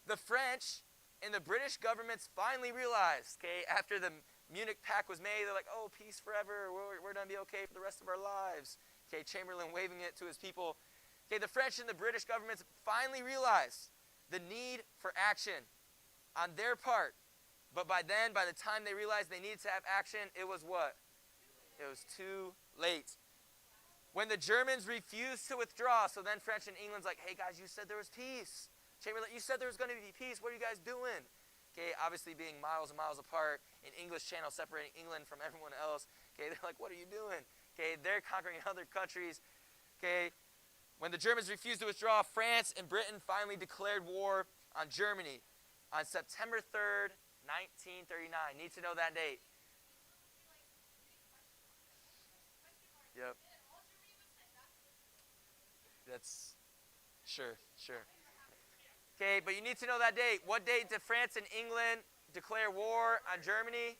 B: The French and the British governments finally realized, okay, after the Munich Pact was made. They're like, oh, peace forever. We're going to be okay for the rest of our lives. Okay, Chamberlain waving it to his people. Okay, the French and the British governments finally realized the need for action on their part. But by the time they realized they needed to have action, it was what? It was too late. When the Germans refused to withdraw, so then French and England's like, hey guys, you said there was peace. Chamberlain, you said there was going to be peace. What are you guys doing? Okay, obviously being miles and miles apart, an English channel separating England from everyone else. Okay, they're like, what are you doing? Okay, they're conquering other countries. Okay, when the Germans refused to withdraw, France and Britain finally declared war on Germany on September 3rd, 1939. Need to know that date. Yep. That's sure. Okay, but you need to know that date. What date did France and England declare war on Germany?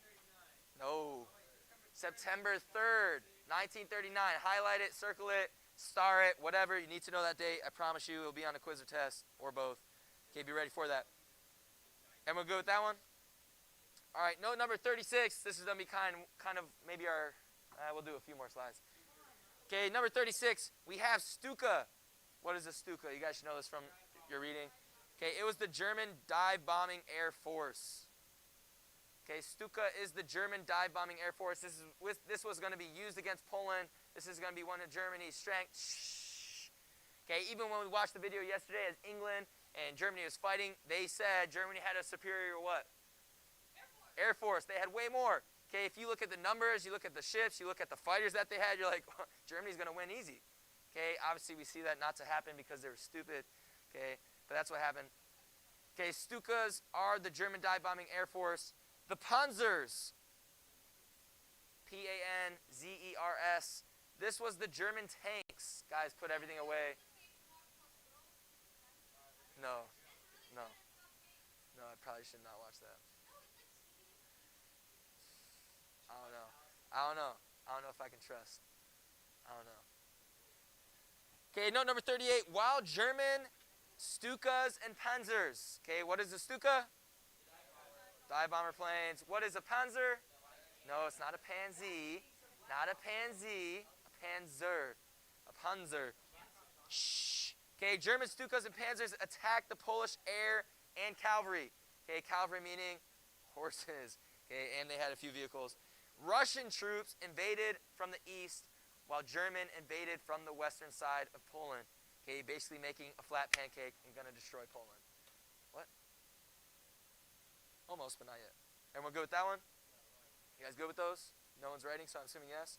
B: No. September 3rd, 1939. Highlight it, circle it, star it, whatever. You need to know that date. I promise you it will be on a quiz or test, or both. Okay, be ready for that. Everyone good with that one? All right, note number 36. This is going to be kind of maybe our, we'll do a few more slides. Okay, number 36, we have Stuka. What is a Stuka? You guys should know this from your reading. Okay, it was the German dive-bombing air force. Okay, Stuka is the German dive-bombing air force. This was going to be used against Poland. This is going to be one of Germany's strengths. Okay, even when we watched the video yesterday as England and Germany was fighting, they said Germany had a superior what? Air force. They had way more. Okay, if you look at the numbers, you look at the ships, you look at the fighters that they had, you're like, well, Germany's going to win easy. Okay, obviously we see that not to happen because they were stupid. Okay, but that's what happened. Okay, Stukas are the German dive-bombing air force. The Panzers, Panzers, this was the German tanks. Guys, put everything away. No, I probably should not watch that. I don't know if I can trust. I don't know. Okay, note number 38. While German Stukas and Panzers. Okay, what is a Stuka? Dive bomber planes. What is a Panzer? No, it's not a pansy. Not a pansy. A panzer. A panzer. Shh. Okay, German Stukas and Panzers attacked the Polish air and cavalry. Okay, cavalry meaning horses. Okay, and they had a few vehicles. Russian troops invaded from the east, while German invaded from the western side of Poland. Okay, basically making a flat pancake and going to destroy Poland. What? Almost, but not yet. Everyone good with that one? You guys good with those? No one's writing, so I'm assuming yes.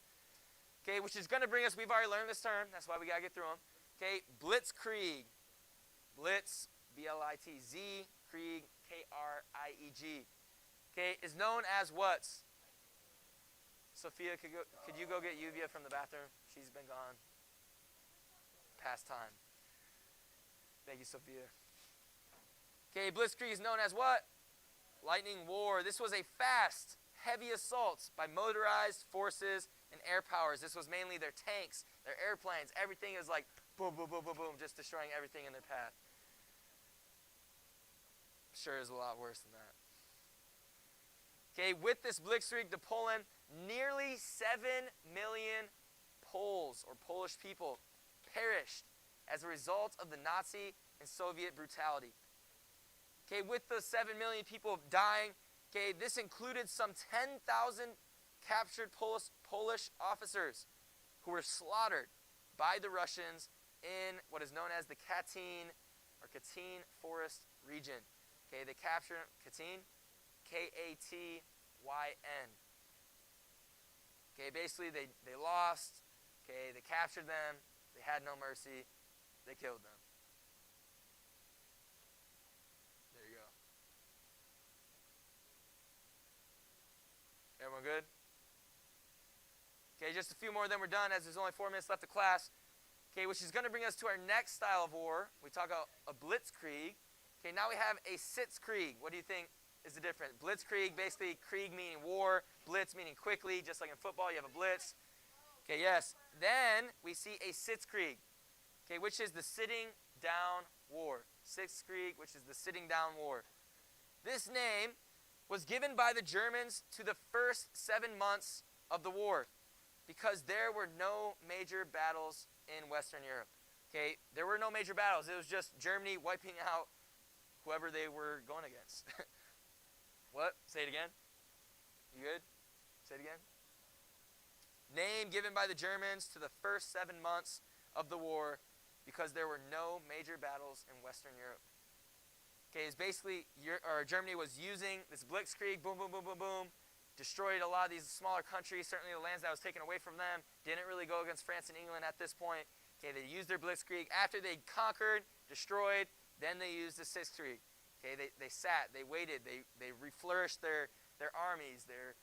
B: Okay, which is going to bring us, we've already learned this term, that's why we got to get through them. Okay, Blitzkrieg. Blitz, B-L-I-T-Z, Krieg, K-R-I-E-G. Okay, is known as what? Sophia, could you go get Yuvia from the bathroom? She's been gone. Past time. Thank you, Sophia. Okay, Blitzkrieg is known as what? Lightning War. This was a fast, heavy assault by motorized forces and air powers. This was mainly their tanks, their airplanes. Everything is like boom, boom, boom, boom, boom, just destroying everything in their path. Sure is a lot worse than that. Okay, with this Blitzkrieg to Poland, nearly 7 million Poles or Polish people perished as a result of the Nazi and Soviet brutality. Okay, with the 7 million people dying, okay, this included some 10,000 captured Polish officers who were slaughtered by the Russians in what is known as the Katyn Forest region. Okay, they captured Katyn, K-A-T-Y-N. Okay, basically they lost. Okay, they captured them. They had no mercy. They killed them. There you go. Everyone good? Okay, just a few more, then we're done, as there's only 4 minutes left of class. Okay, which is going to bring us to our next style of war. We talk about a Blitzkrieg. Okay, now we have a Sitzkrieg. What do you think is the difference? Blitzkrieg, basically Krieg meaning war, Blitz meaning quickly, just like in football you have a blitz. Okay, yes. Then we see a Sitzkrieg, okay, which is the sitting down war. Sitzkrieg, which is the sitting down war. This name was given by the Germans to the first 7 months of the war because there were no major battles in Western Europe. Okay, there were no major battles. It was just Germany wiping out whoever they were going against. What? Say it again. You good? Say it again. Name given by the Germans to the first 7 months of the war because there were no major battles in Western Europe. Okay, it's basically Germany was using this Blitzkrieg, boom, boom, boom, boom, boom, destroyed a lot of these smaller countries, certainly the lands that was taken away from them, didn't really go against France and England at this point. Okay, they used their Blitzkrieg. After they conquered, destroyed, then they used the Sitzkrieg. Okay, they sat, they waited, they reflourished their armies, their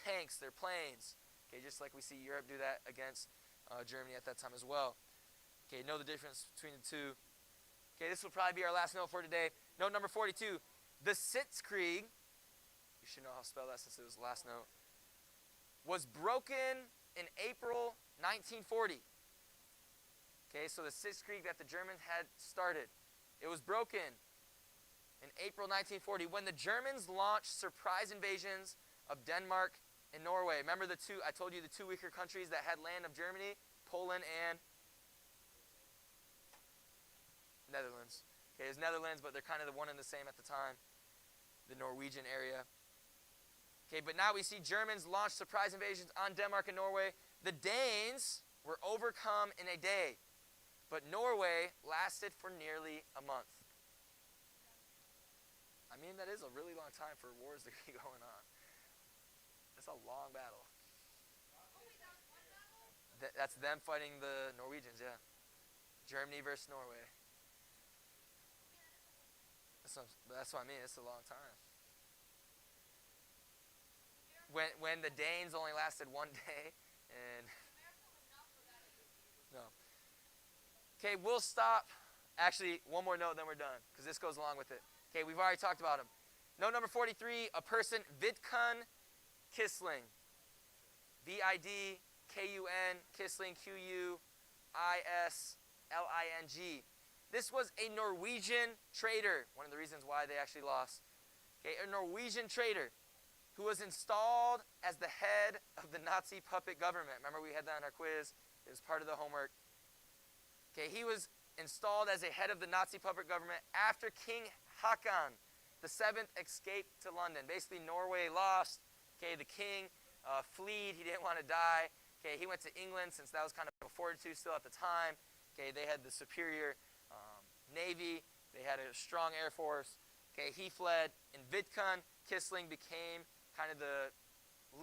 B: tanks, their planes. Okay, just like we see Europe do that against Germany at that time as well. Okay, know the difference between the two. Okay, this will probably be our last note for today. Note number 42. The Sitzkrieg, you should know how to spell that since it was the last note, was broken in April 1940. Okay, so the Sitzkrieg that the Germans had started, it was broken in April 1940 when the Germans launched surprise invasions of Denmark and Norway. Remember I told you the two weaker countries that had land of Germany, Poland and Netherlands. Okay, it's Netherlands, but they're kind of the one and the same at the time, the Norwegian area. Okay, but now we see Germans launch surprise invasions on Denmark and Norway. The Danes were overcome in a day, but Norway lasted for nearly a month. I mean, that is a really long time for wars to be going on. That's a long battle. That's them fighting the Norwegians, yeah. Germany versus Norway. That's what I mean. It's a long time. When the Danes only lasted 1 day, and no. Okay, we'll stop. Actually, one more note, then we're done, because this goes along with it. Okay, we've already talked about him. Note number 43, a person, Vidkun Quisling. V-I-D-K-U-N, Quisling, Q-U-I-S-L-I-N-G. This was a Norwegian trader, one of the reasons why they actually lost. Okay, a Norwegian trader who was installed as the head of the Nazi puppet government. Remember we had that in our quiz. It was part of the homework. Okay, he was installed as a head of the Nazi puppet government after King Haakon VII escaped to London. Basically, Norway lost. Okay, the king fled. He didn't want to die. Okay, he went to England since that was kind of a fortitude still at the time. Okay, they had the superior navy. They had a strong air force. Okay, he fled, and Vidkun Quisling became kind of the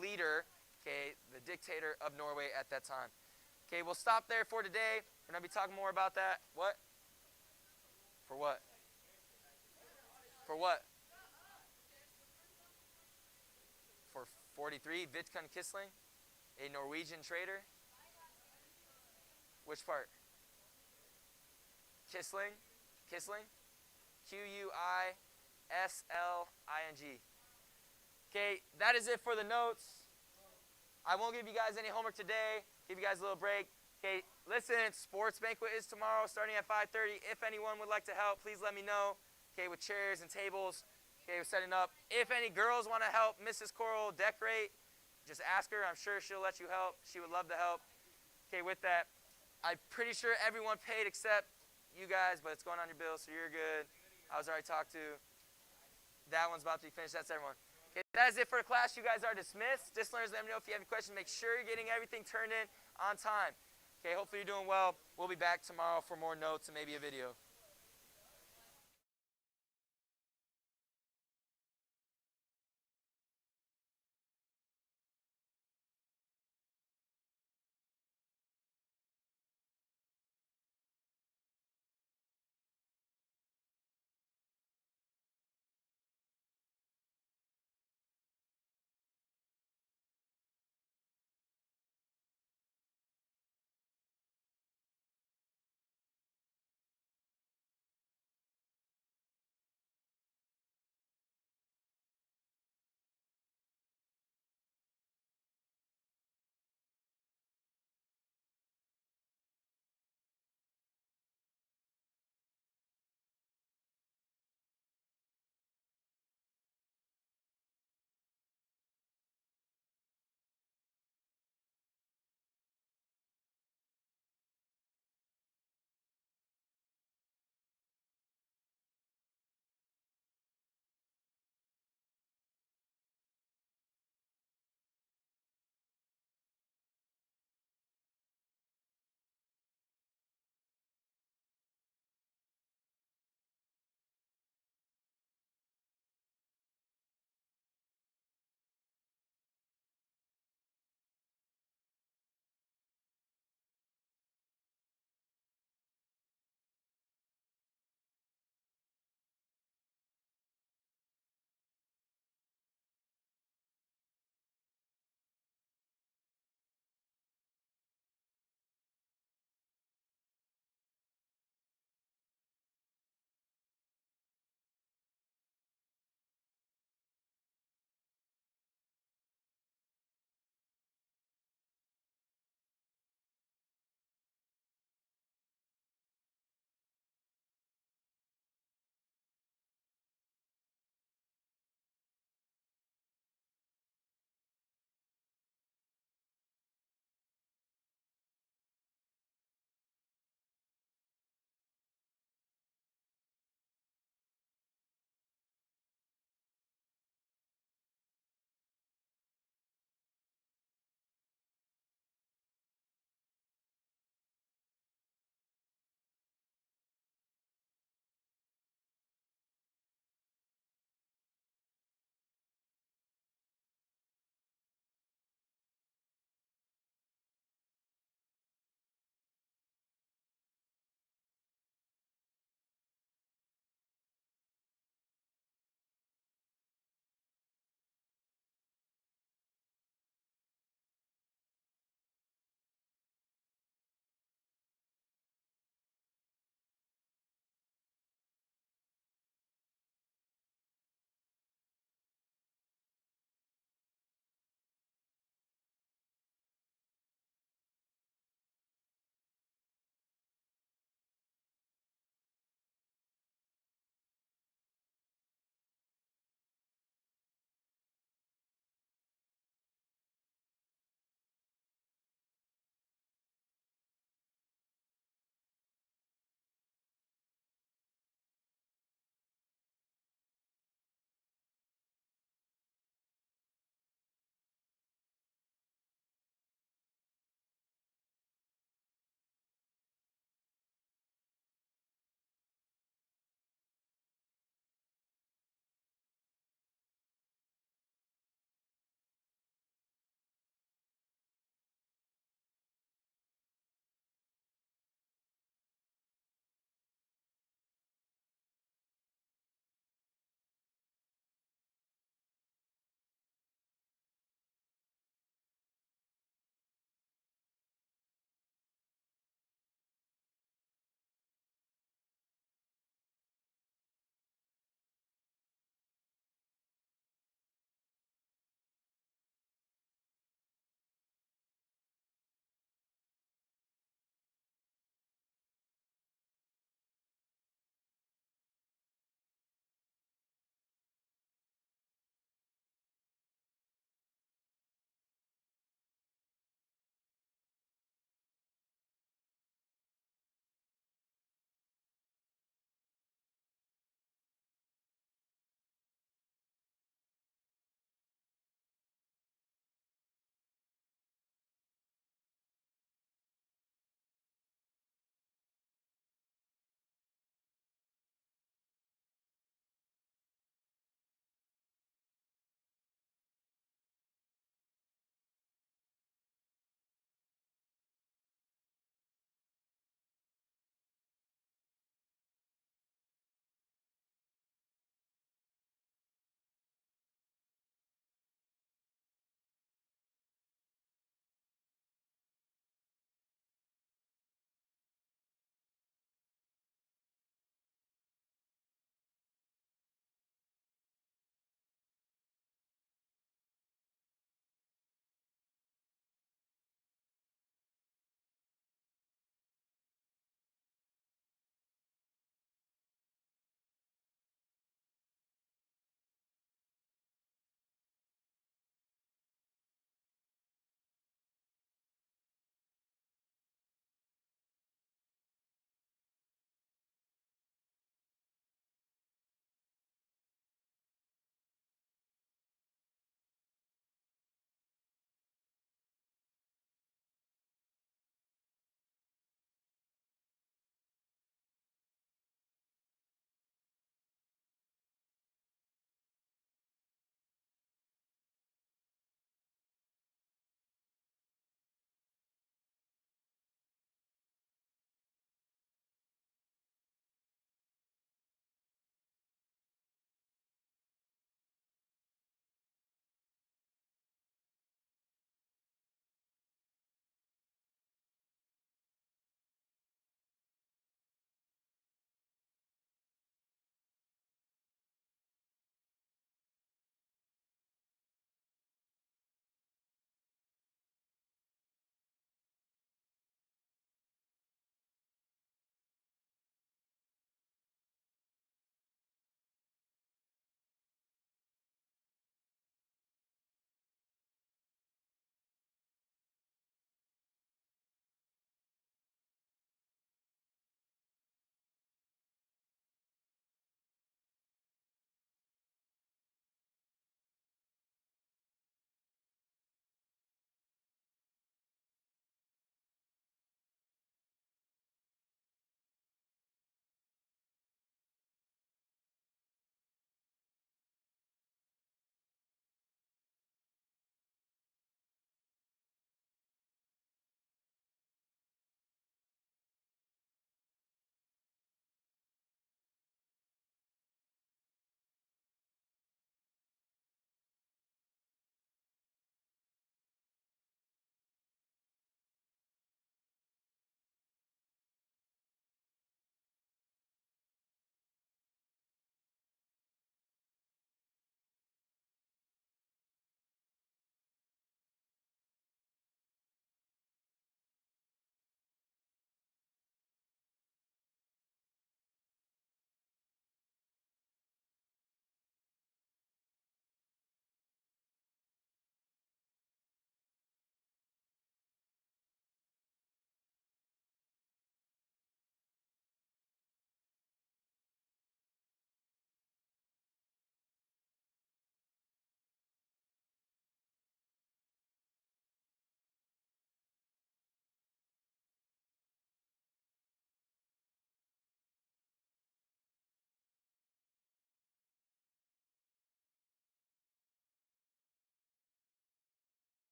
B: leader, okay, the dictator of Norway at that time. Okay, we'll stop there for today. We're going to be talking more about that. What? For what? For what? For 43, Vidkun Quisling, a Norwegian trader. Which part? Quisling? Quisling? Q-U-I-S-L-I-N-G. Okay, that is it for the notes. I won't give you guys any homework today. Give you guys a little break. Okay, listen, sports banquet is tomorrow starting at 5:30. If anyone would like to help, please let me know. Okay, with chairs and tables. Okay, we're setting up. If any girls want to help Mrs. Coral decorate, just ask her. I'm sure she'll let you help. She would love to help. Okay, with that, I'm pretty sure everyone paid except you guys, but it's going on your bill, so you're good. I was already talked to. That one's about to be finished. That's everyone. Okay, that is it for the class. You guys are dismissed. Just learners, let me know if you have any questions. Make sure you're getting everything turned in on time. Okay, hopefully you're doing well. We'll be back tomorrow for more notes and maybe a video.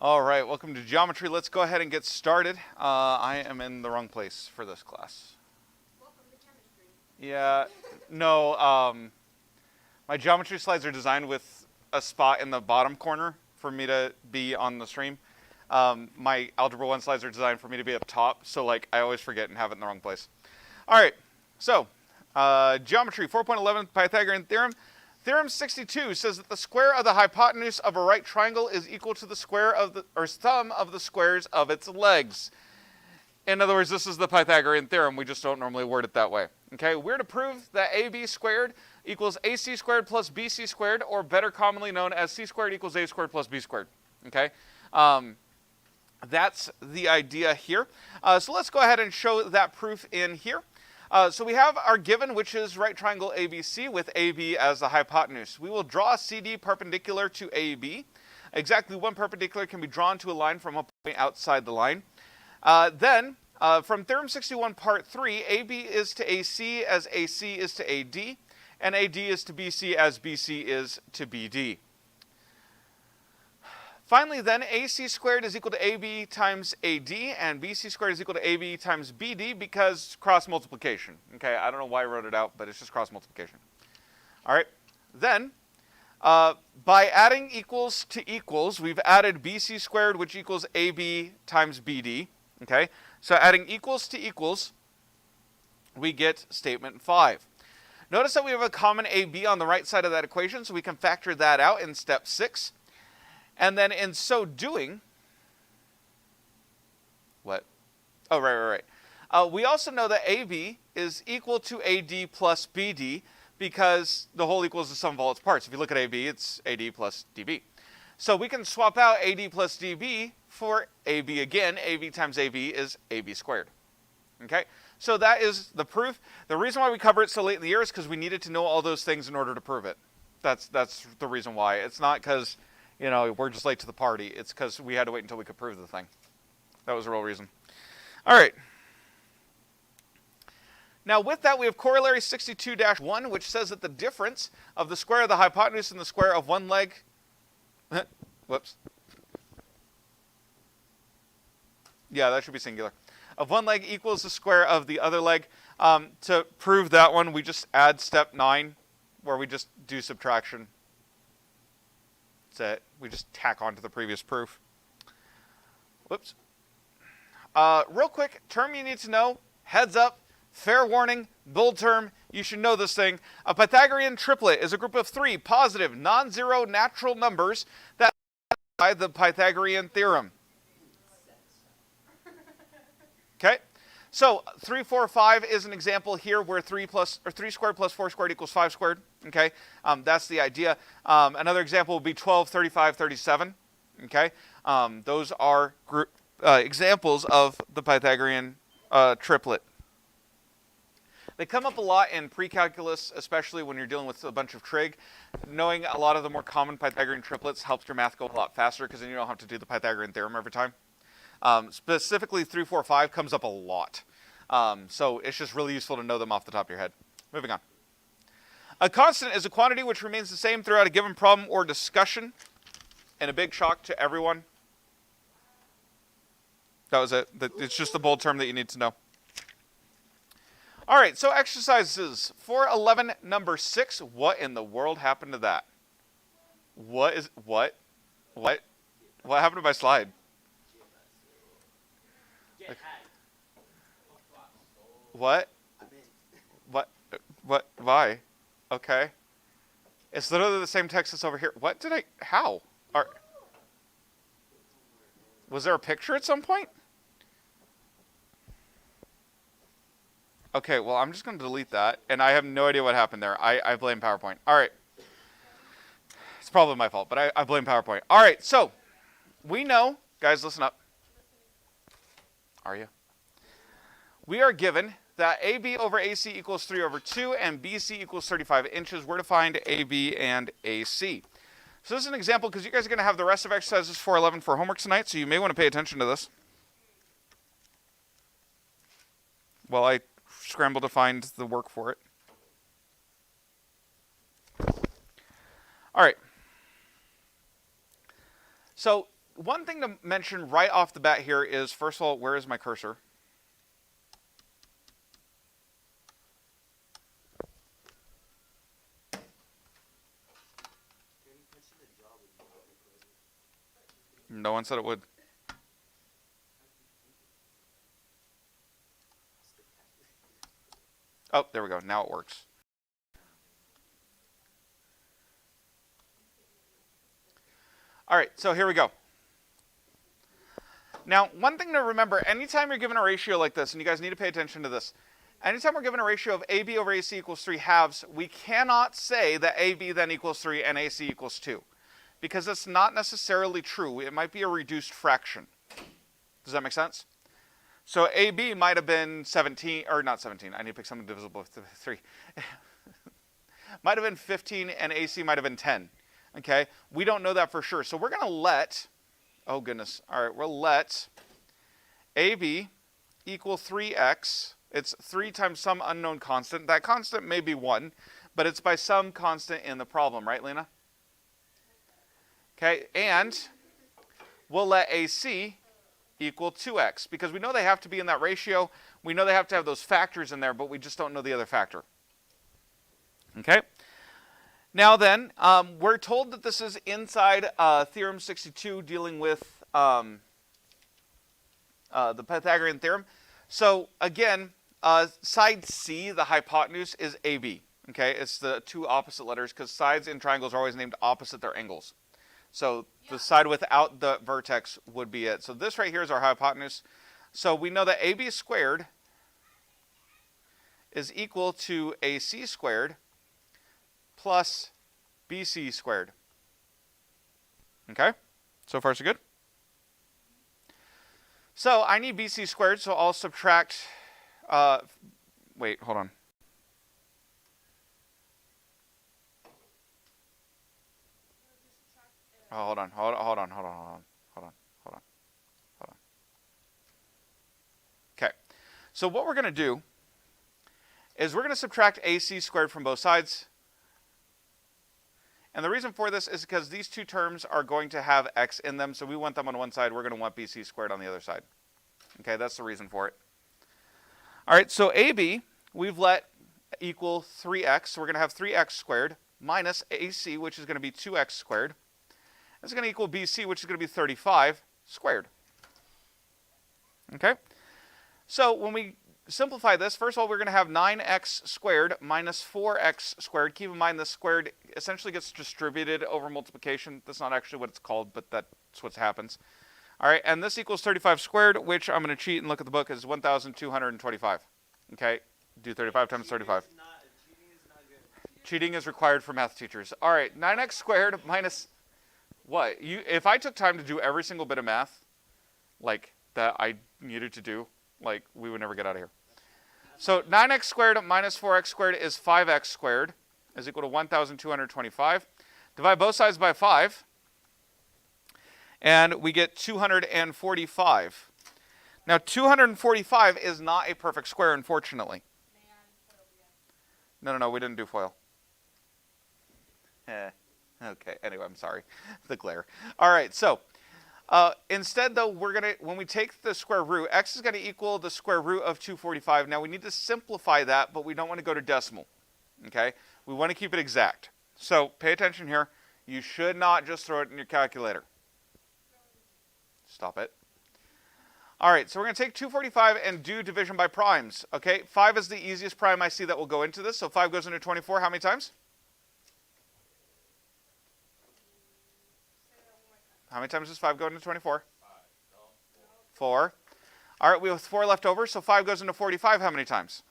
C: All right, welcome to geometry. Let's go ahead and get started. I am in the wrong place for this class.
A: Welcome to chemistry.
C: Yeah, no, my geometry slides are designed with a spot in the bottom corner for me to be on the stream. My Algebra 1 slides are designed for me to be up top, so like I always forget and have it in the wrong place. All right, so geometry 4.11 Pythagorean Theorem. Theorem 62 says that the square of the hypotenuse of a right triangle is equal to the square of the, or sum of the squares of its legs. In other words, this is the Pythagorean theorem. We just don't normally word it that way. Okay, we're to prove that AB squared equals AC squared plus BC squared, or better commonly known as C squared equals A squared plus B squared. Okay, that's the idea here. So let's go ahead and show that proof in here. So we have our given, which is right triangle ABC with AB as the hypotenuse. We will draw CD perpendicular to AB. Exactly one perpendicular can be drawn to a line from a point outside the line. Then, from Theorem 61 Part 3, AB is to AC as AC is to AD, and AD is to BC as BC is to BD. Finally, then, AC squared is equal to AB times AD, and BC squared is equal to AB times BD because cross multiplication. Okay, I don't know why I wrote it out, but it's just cross multiplication. All right, then, by adding equals to equals, we've added BC squared, which equals AB times BD. Okay, so adding equals to equals, we get statement 5. Notice that we have a common AB on the right side of that equation, so we can factor that out in step 6. And then in so doing, what? Oh, right. We also know that AB is equal to AD plus BD because the whole equals the sum of all its parts. If you look at AB, it's AD plus DB. So we can swap out AD plus DB for AB again. AB times AB is AB squared. Okay? So that is the proof. The reason why we cover it so late in the year is because we needed to know all those things in order to prove it. That's the reason why. It's not because, you know, we're just late to the party. It's because we had to wait until we could prove the thing. That was the real reason. All right. Now with that, we have corollary 62-1, which says that the difference of the square of the hypotenuse and the square of one leg... Whoops. Yeah, that should be singular. Of one leg equals the square of the other leg. To prove that one, we just add step 9, where we just do subtraction. That's it. We just tack on to the previous proof. Whoops. Real quick, term you need to know. Heads up. Fair warning. Bold term. You should know this thing. A Pythagorean triplet is a group of 3 positive, non-zero natural numbers that by the Pythagorean theorem. Okay? So 3, 4, 5 is an example here where 3 squared plus 4 squared equals 5 squared. Okay? That's the idea. Another example would be 12, 35, 37. Okay? Those are examples of the Pythagorean triplet. They come up a lot in pre-calculus, especially when you're dealing with a bunch of trig. Knowing a lot of the more common Pythagorean triplets helps your math go a lot faster because then you don't have to do the Pythagorean theorem every time. Specifically 3, 4, 5 comes up a lot. So it's just really useful to know them off the top of your head. Moving on. A constant is a quantity which remains the same throughout a given problem or discussion. And a big shock to everyone. That was it. It's just the bold term that you need to know. All right, so exercises 411, number 6. What in the world happened to that? What happened to my slide? What? Why? Okay. It's literally the same text that's over here. What did how? Was there a picture at some point? Okay, well, I'm just going to delete that, and I have no idea what happened there. I blame PowerPoint. All right. It's probably my fault, but I blame PowerPoint. All right, so we know, guys, listen up. Are you? We are given that AB over AC equals 3 over 2, and BC equals 35 inches. We're to find AB and AC. So this is an example, because you guys are going to have the rest of exercises 411 for homework tonight, so you may want to pay attention to this. Well, I scramble to find the work for it. All right. So one thing to mention right off the bat here is, first of all, where is my cursor? No one said it would. Oh, there we go. Now it works. All right, so here we go. Now, one thing to remember, anytime you're given a ratio like this, and you guys need to pay attention to this, anytime we're given a ratio of AB over AC equals 3 halves, we cannot say that AB then equals 3 and AC equals 2. Because that's not necessarily true. It might be a reduced fraction. Does that make sense? So AB might have been 17, or not 17. I need to pick something divisible with 3. Might have been 15, and AC might have been 10. Okay? We don't know that for sure. So we're going to let, oh goodness. All right, we'll let AB equal 3x. It's 3 times some unknown constant. That constant may be 1, but it's by some constant in the problem, right, Lena? Okay, and we'll let AC equal 2x, because we know they have to be in that ratio. We know they have to have those factors in there, but we just don't know the other factor. Okay? Now then, we're told that this is inside Theorem 62 dealing with the Pythagorean Theorem. So again, side C, the hypotenuse, is AB. Okay, it's the two opposite letters, because sides in triangles are always named opposite their angles. So the side without the vertex would be it. So this right here is our hypotenuse. So we know that AB squared is equal to AC squared plus BC squared. Okay? So far so good? So I need BC squared, so I'll subtract, wait, hold on. Oh, hold on. Okay. So what we're going to do is we're going to subtract AC squared from both sides. And the reason for this is because these two terms are going to have x in them. So we want them on one side. We're going to want BC squared on the other side. Okay, that's the reason for it. All right, so AB, we've let equal 3x. So we're going to have 3x squared minus AC, which is going to be 2x squared. That's going to equal BC, which is going to be 35 squared. Okay? So when we simplify this, first of all, we're going to have 9x squared minus 4x squared. Keep in mind this squared essentially gets distributed over multiplication. That's not actually what it's called, but that's what happens. All right, and this equals 35 squared, which I'm going to cheat and look at the book, is 1,225. Okay? Do 35 times 35. Cheating is required for math teachers. All right, 9x squared minus... What? If I took time to do every single bit of math, like, that I needed to do, like, we would never get out of here. So 9x squared minus 4x squared is 5x squared, is equal to 1,225. Divide both sides by 5, and we get 245. Now, 245 is not a perfect square, unfortunately. No, we didn't do FOIL. Okay, anyway, I'm sorry. The glare. All right, so instead, though, we're going to, when we take the square root, x is going to equal the square root of 245. Now, we need to simplify that, but we don't want to go to decimal. Okay? We want to keep it exact. So pay attention here. You should not just throw it in your calculator. Stop it. All right, so we're going to take 245 and do division by primes. Okay, 5 is the easiest prime I see that will go into this. So 5 goes into 24 how many times? How many times does 5 go into 24? 4. All right, we have 4 left over, so 5 goes into 45 how many times?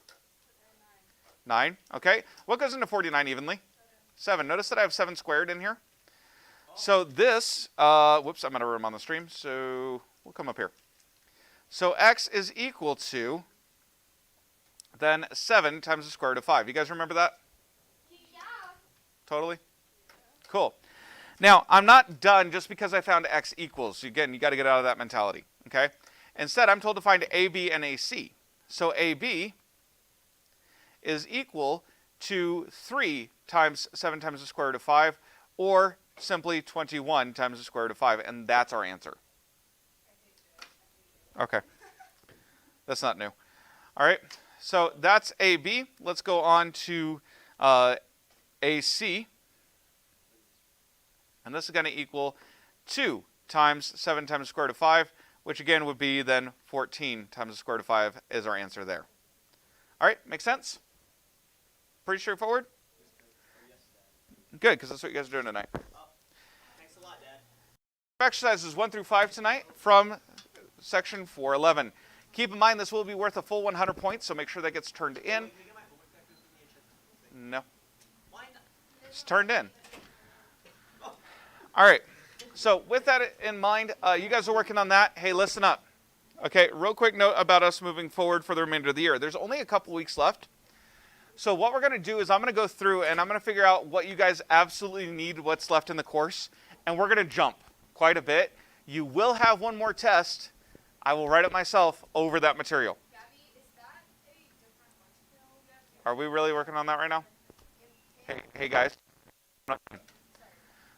C: 9. Okay. What goes into 49 evenly? 7. Notice that I have 7 squared in here. So this, whoops, I'm out of room on the stream, so we'll come up here. So x is equal to then 7 times the square root of 5. You guys remember that? Yeah. Totally? Cool. Now, I'm not done just because I found x equals. Again, you got to get out of that mentality, okay? Instead, I'm told to find AB and AC. So AB is equal to 3 times 7 times the square root of 5, or simply 21 times the square root of 5, and that's our answer. Okay. That's not new. All right. So that's AB. Let's go on to AC. And this is going to equal 2 times 7 times the square root of 5, which again would be then 14 times the square root of 5 is our answer there. All right, makes sense? Pretty straightforward? Good, because that's what you guys are doing tonight.
D: Thanks a lot, Dad.
C: Exercises 1 through 5 tonight from section 411. Keep in mind this will be worth a full 100 points, so make sure that gets turned in. No. It's turned in. All right. So with that in mind, you guys are working on that. Hey, listen up. Okay, real quick note about us moving forward for the remainder of the year. There's only a couple weeks left. So what we're going to do is I'm going to go through and I'm going to figure out what you guys absolutely need, what's left in the course, and we're going to jump quite a bit. You will have one more test. I will write it myself over that material.
E: Gabby, is that a different lunch pill?
C: Are we really working on that right now? Hey guys.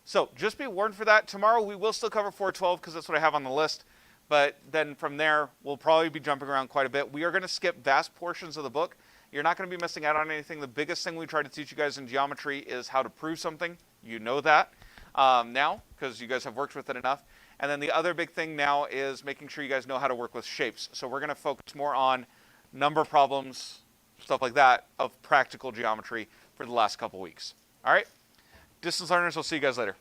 C: So just be warned for that. Tomorrow we will still cover 412 because that's what I have on the list. But then from there, we'll probably be jumping around quite a bit. We are going to skip vast portions of the book. You're not going to be missing out on anything. The biggest thing we try to teach you guys in geometry is how to prove something. You know that now because you guys have worked with it enough. And then the other big thing now is making sure you guys know how to work with shapes. So we're going to focus more on number problems, stuff like that, of practical geometry for the last couple weeks. All right? Distance learners, we'll see you guys later.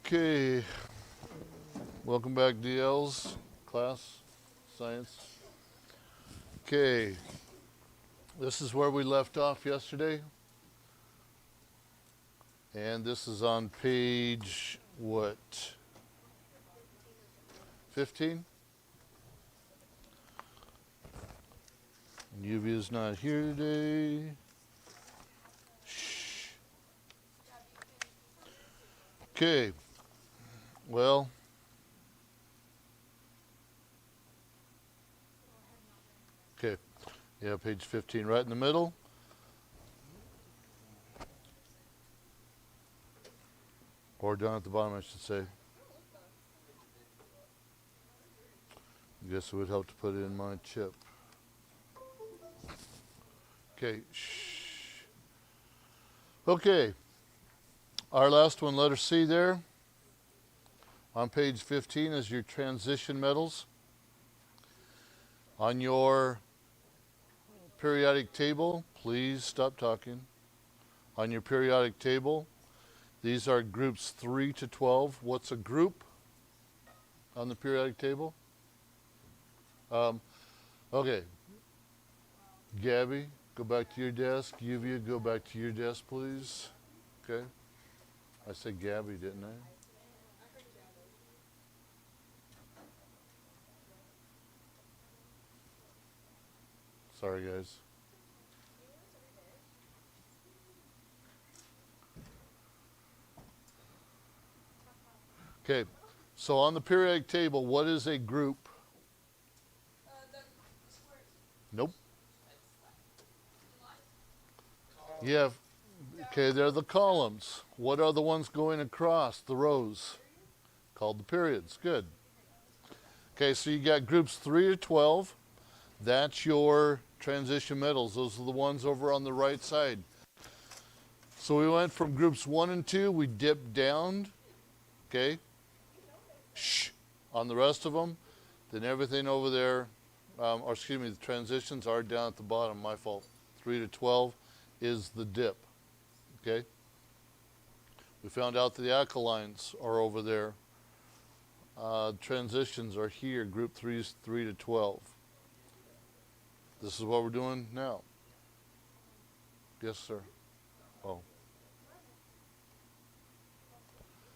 F: Okay. Welcome back, DLs, class, science. Okay. This is where we left off yesterday. And this is on page, what? 15? Yuvia's not here today. Shh. Okay. Well. Okay. Yeah, page 15, right in the middle. Or down at the bottom, I should say. I guess it would help to put it in my chip. Okay. Shh. Okay. Our last one, letter C there. On page 15 is your transition metals. On your periodic table, please stop talking. On your periodic table, these are groups 3 to 12. What's a group on the periodic table? Okay. Gabby, go back to your desk. Yuvia, go back to your desk, please. Okay. I said Gabby, didn't I? Sorry, guys. Okay. So on the periodic table, what is a group? Nope. Yeah. Okay, they're the columns. What are the ones going across the rows? Called the periods. Good. Okay, so you got groups 3 to 12. That's your transition metals. Those are the ones over on the right side. So we went from groups 1 and 2. We dipped down. Okay. Shh. On the rest of them. Then everything over there, or excuse me, the transitions are down at the bottom. My fault. 3 to 12 is the dip. Okay. We found out that the alkalines are over there. Transitions are here. Group 3 is 3 to 12. This is what we're doing now. Yes, sir. Oh.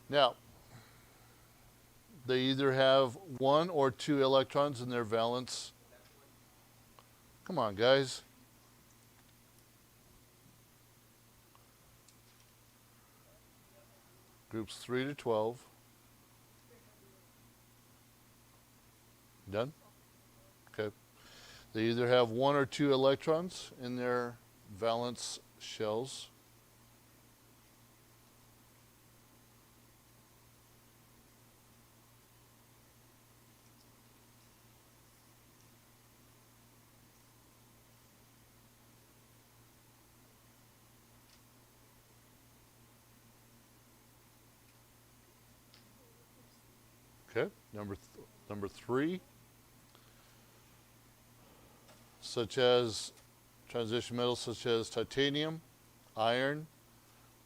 F: Now, they either have 1 or 2 electrons in their valence. Come on, guys. Groups 3 to 12. Done? Okay. They either have 1 or 2 electrons in their valence shells. Okay, number 3, such as transition metals such as titanium, iron,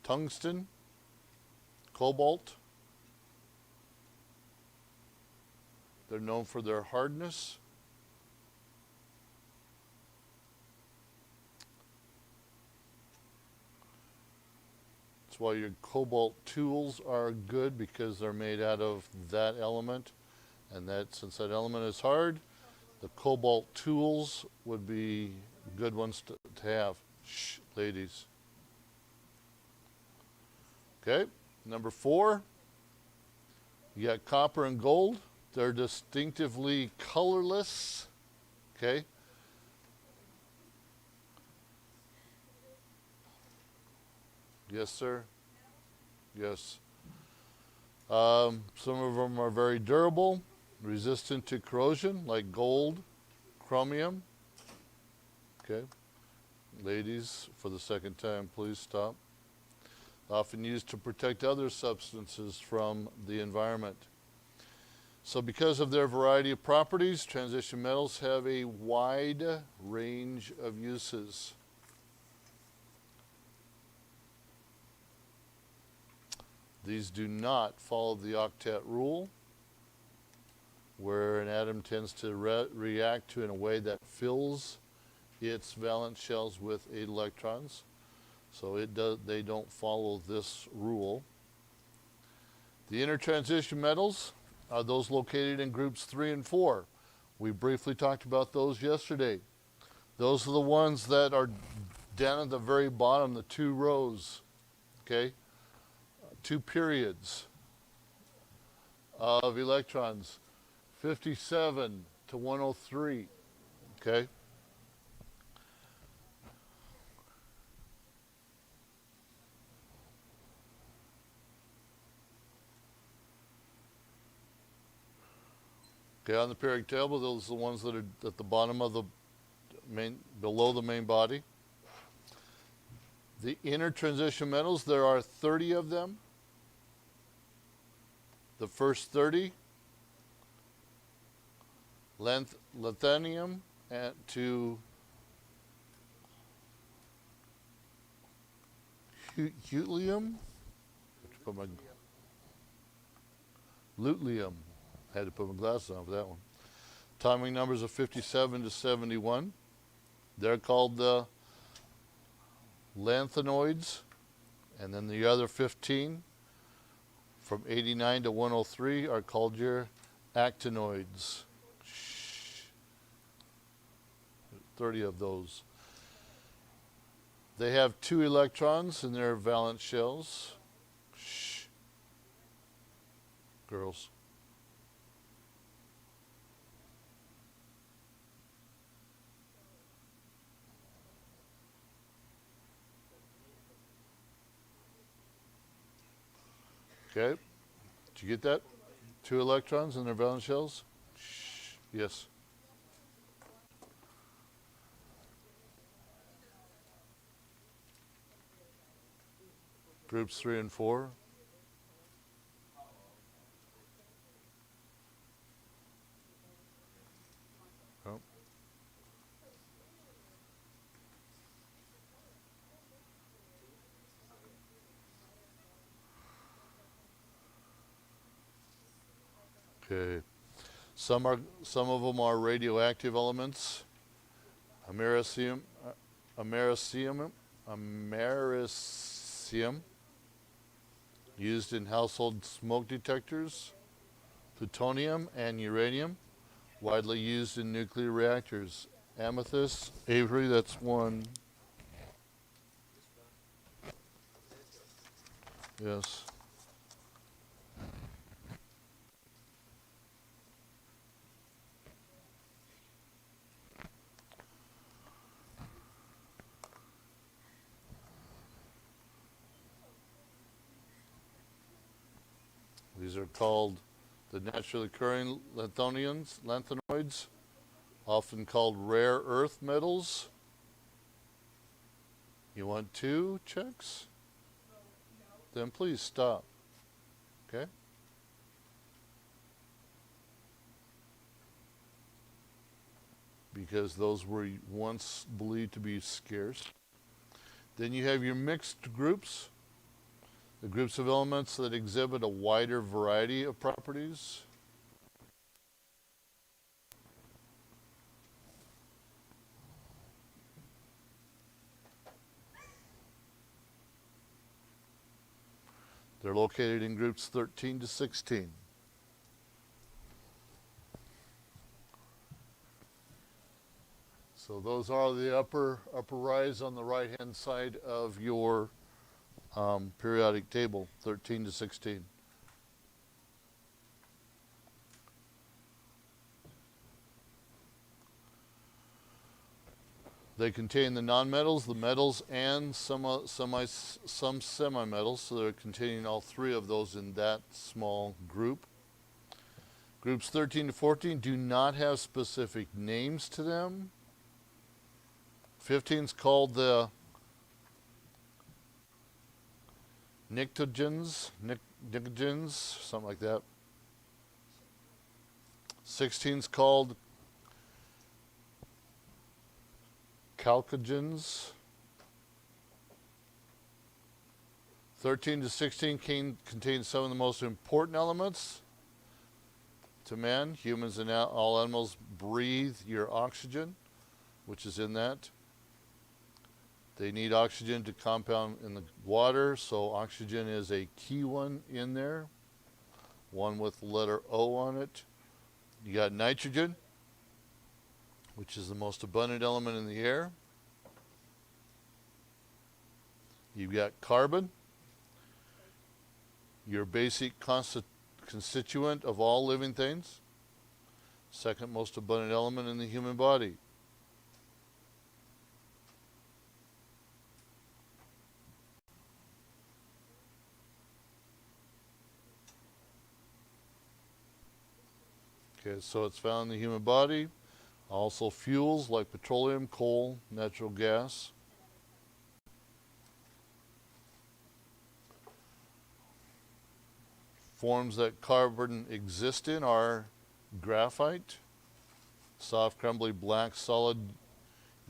F: tungsten, cobalt. They're known for their hardness. That's why your cobalt tools are good, because they're made out of that element. And that, since that element is hard, the cobalt tools would be good ones to have. Shh, ladies. Okay, number 4, you got copper and gold. They're distinctively colorless. Okay. Yes, sir. Yes. Some of them are very durable, resistant to corrosion, like gold, chromium. Okay. Ladies, for the second time, please stop. Often used to protect other substances from the environment. So because of their variety of properties, transition metals have a wide range of uses. These do not follow the octet rule, where an atom tends to react to in a way that fills its valence shells with 8 electrons. So they don't follow this rule. The intertransition metals are those located in groups 3 and 4. We briefly talked about those yesterday. Those are the ones that are down at the very bottom, the 2 rows, okay? 2 periods of electrons, 57 to 103, okay? Okay, on the periodic table, those are the ones that are at the bottom of the below the main body. The inner transition metals, there are 30 of them. The first 30, lanthanum to lutetium. Lutetium. I had to put my glasses on for that one. Atomic numbers of 57 to 71. They're called the lanthanoids. And then the other 15 from 89 to 103 are called your actinoids. 30 of those. They have 2 electrons in their valence shells. Shh. Girls. Okay, did you get that? 2 electrons in their valence shells? Shh. Yes. Groups 3 and 4. Oh. Okay. Some of them are radioactive elements. Americium, used in household smoke detectors. Plutonium and uranium, widely used in nuclear reactors. Amethyst, Avery, that's 1. Yes. These are called the naturally occurring lanthanoids, often called rare earth metals. You want 2 checks? Then please stop. Okay? Because those were once believed to be scarce. Then you have your mixed groups. The groups of elements that exhibit a wider variety of properties. They're located in groups 13 to 16. So those are the upper rise on the right-hand side of your periodic table, 13 to 16. They contain the nonmetals, the metals, and some semi-metals, so they're containing all 3 of those in that small group. Groups 13 to 14 do not have specific names to them. 15 is called the Nicogens, something like that. 16 is called Chalcogens. 13 to 16 contain some of the most important elements to man. Humans and all animals breathe your oxygen, which is in that. They need oxygen to compound in the water, so oxygen is a key one in there. One with the letter O on it. You got nitrogen, which is the most abundant element in the air. You've got carbon, your basic constituent of all living things. Second most abundant element in the human body. Okay, so it's found in the human body. Also fuels like petroleum, coal, natural gas. Forms that carbon exist in are graphite, soft, crumbly, black solid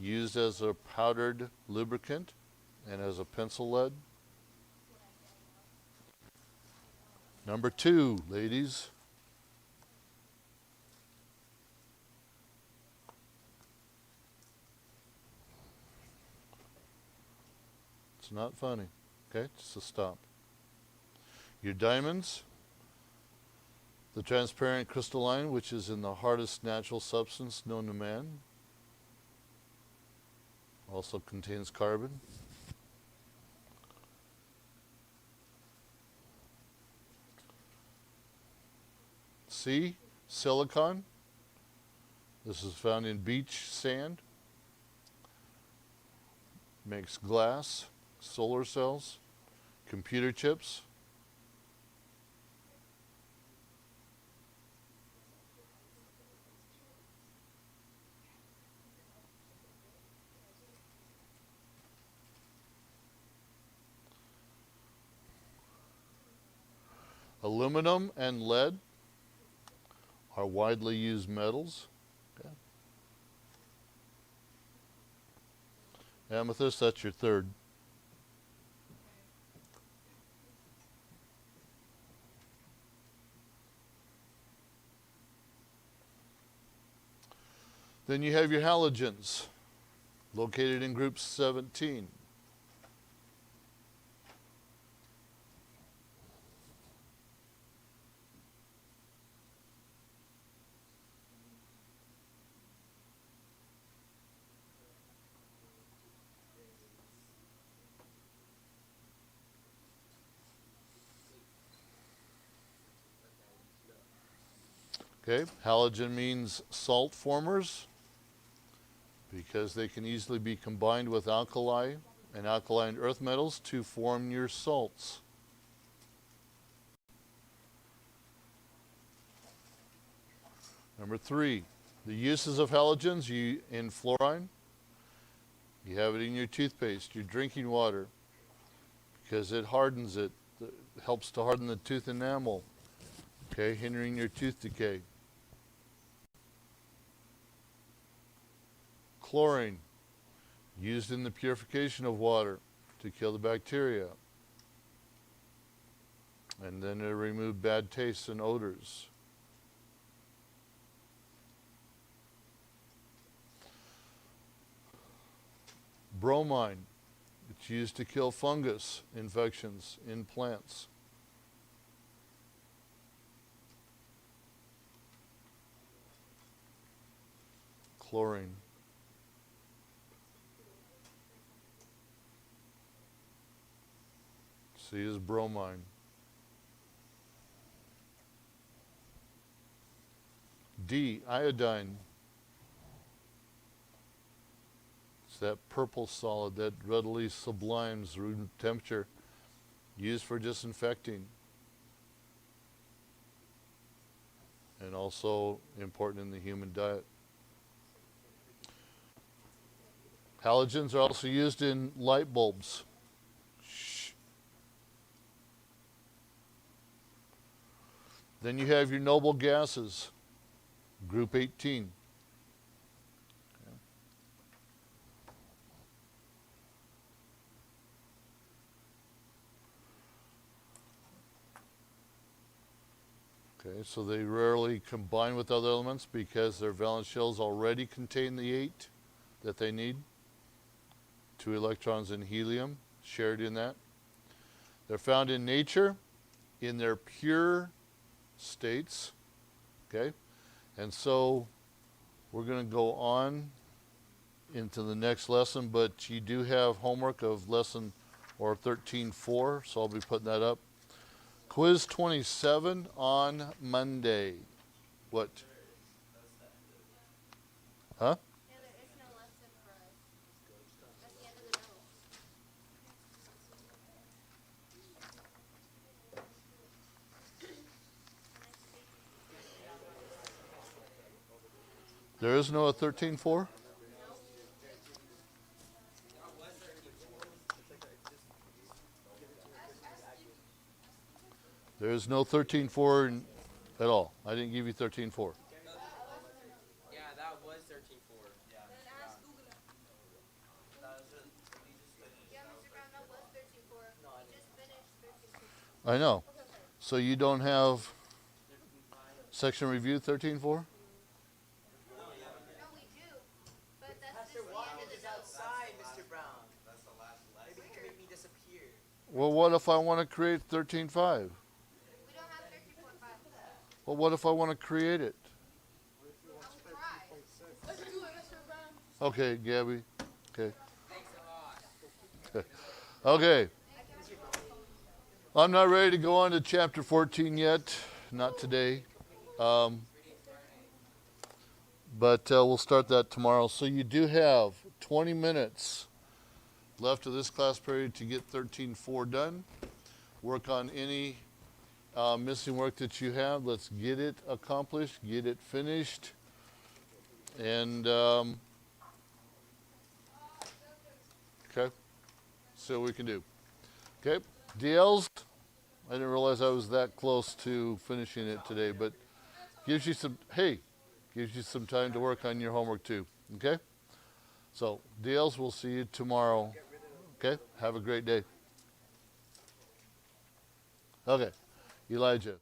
F: used as a powdered lubricant and as a pencil lead. Number 2, ladies. It's not funny, okay? Just a stop. Your diamonds, the transparent crystalline, which is in the hardest natural substance known to man, also contains carbon. C, silicon. This is found in beach sand. Makes glass, solar cells, computer chips. Aluminum and lead are widely used metals. Okay. Amethyst, that's your third. Then you have your halogens, located in group 17. Okay, halogen means salt formers because they can easily be combined with alkali and alkaline earth metals to form your salts. Number 3, the uses of halogens in fluorine. You have it in your toothpaste, your drinking water, because it hardens it, helps to harden the tooth enamel, okay, hindering your tooth decay. Chlorine, used in the purification of water to kill the bacteria. And then to remove bad tastes and odors. Bromine, it's used to kill fungus infections in plants. Chlorine. C is bromine. D, iodine. It's that purple solid that readily sublimes room temperature, used for disinfecting. And also important in the human diet. Halogens are also used in light bulbs. Then you have your noble gases, group 18. Okay. Okay, so they rarely combine with other elements because their valence shells already contain the 8 that they need. 2 electrons in helium shared in that. They're found in nature in their pure states. Okay, and so we're going to go on into the next lesson, but you do have homework of lesson or 13.4, so I'll be putting that up. Quiz 27 on Monday. What? Huh?
E: Yeah, there is no lesson for us. That's the end of the note.
F: There is no 13.4? There is no 13.4 at all. I didn't give you 13.4.
D: Yeah, that was 13.4. Yeah.
E: Yeah, Mr. Brown, that was 13.4. We just finished 13.4.
F: I know. So you don't have section review 13.4?
E: No, we do. But that's just the end of the note.
D: Outside, Mr. Brown. That's the last lesson. Maybe you can make me disappear.
F: Well, what if I want to create 13.5?
E: We don't have 13.5.
F: Well, what if I want to create it?
E: I will try. Let's do it, Mr. Brown.
F: Okay, Gabby. Okay.
D: Thanks a lot.
F: Okay. I'm not ready to go on to chapter 14 yet. Not today. But we'll start that tomorrow. So you do have 20 minutes left of this class period to get 13.4 done. Work on any missing work that you have. Let's get it accomplished, get it finished. And, okay, see what we can do. Okay, DLs, I didn't realize I was that close to finishing it today, but gives you some, gives you some time to work on your homework too, okay? So, DLs, we'll see you tomorrow, okay? Have a great day. Okay, Elijah.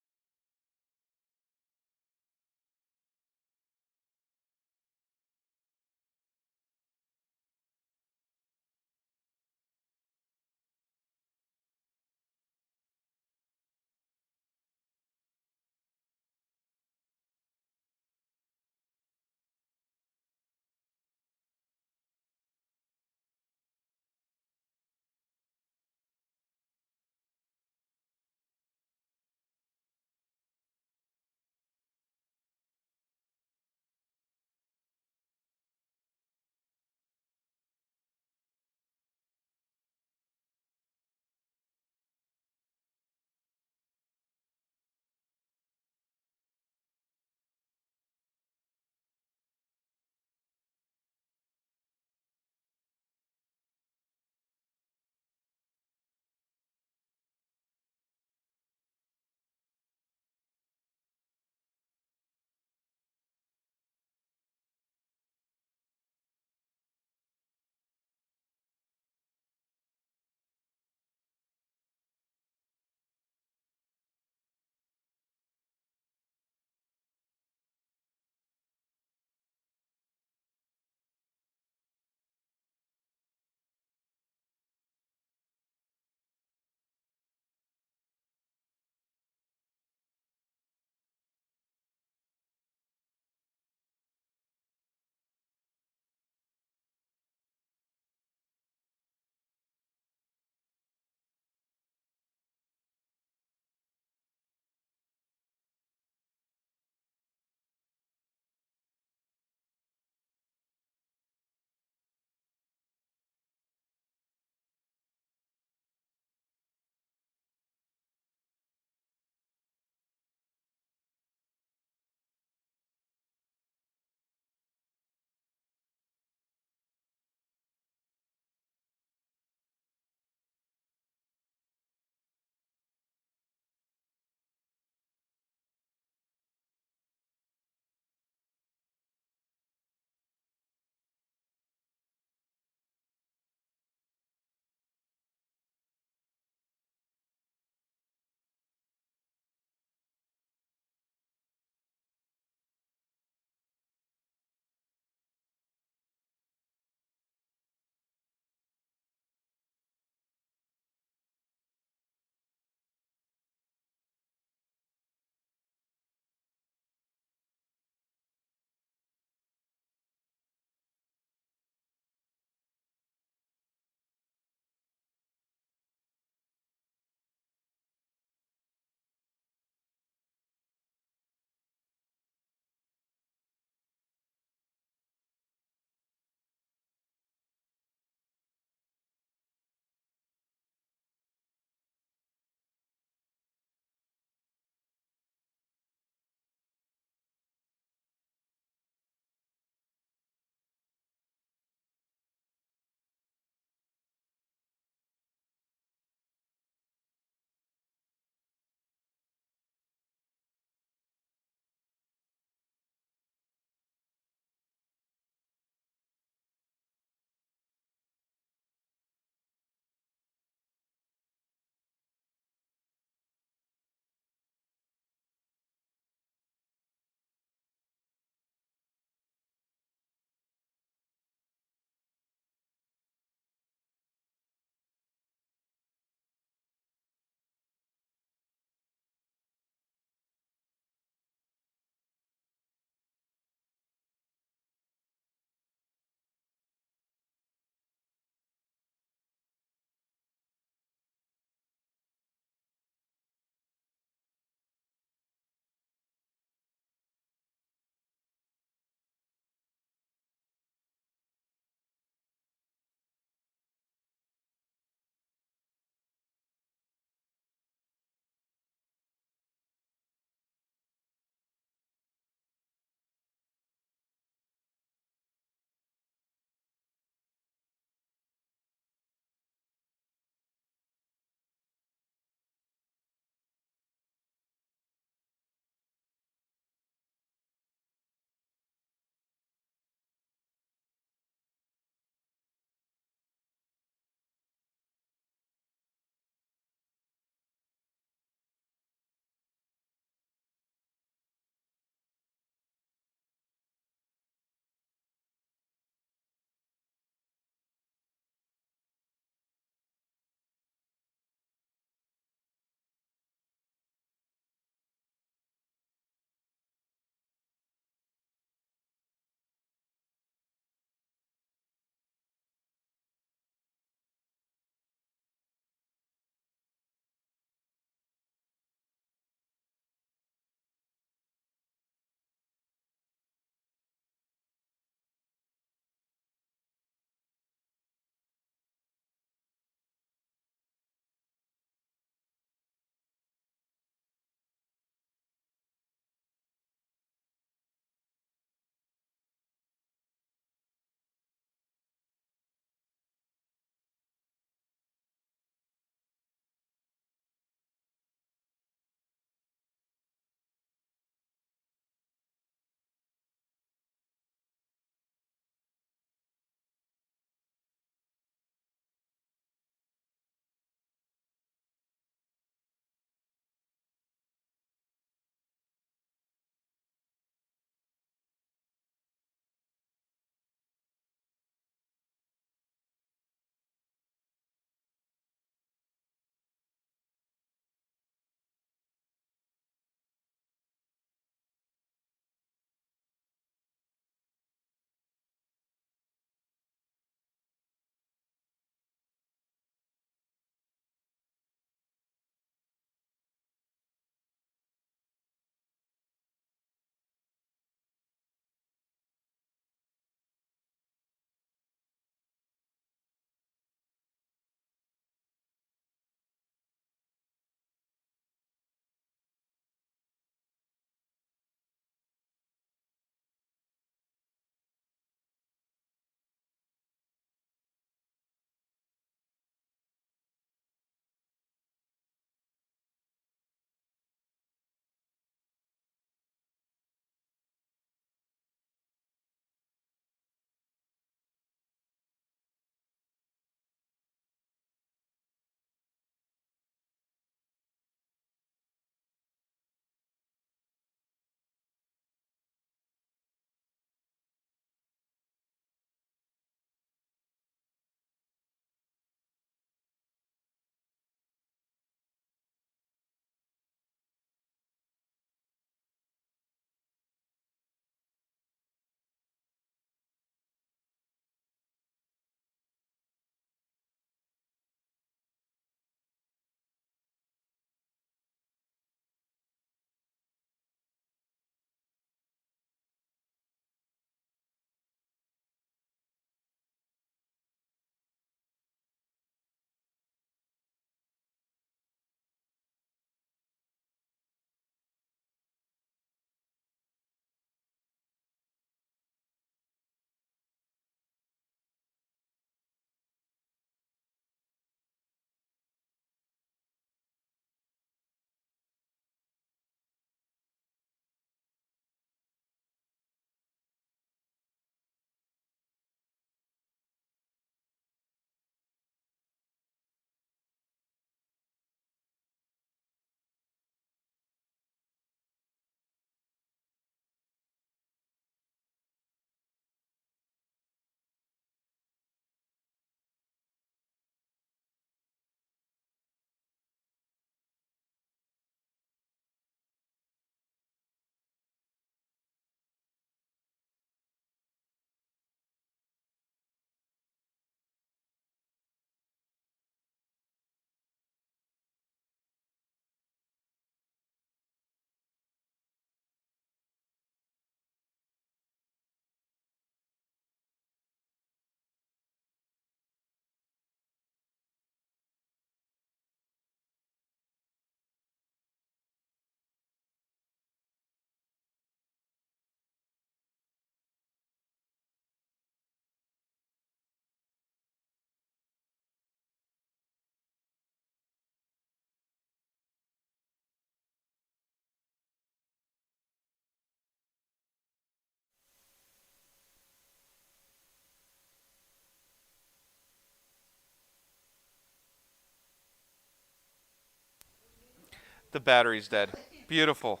C: The battery's dead. Beautiful.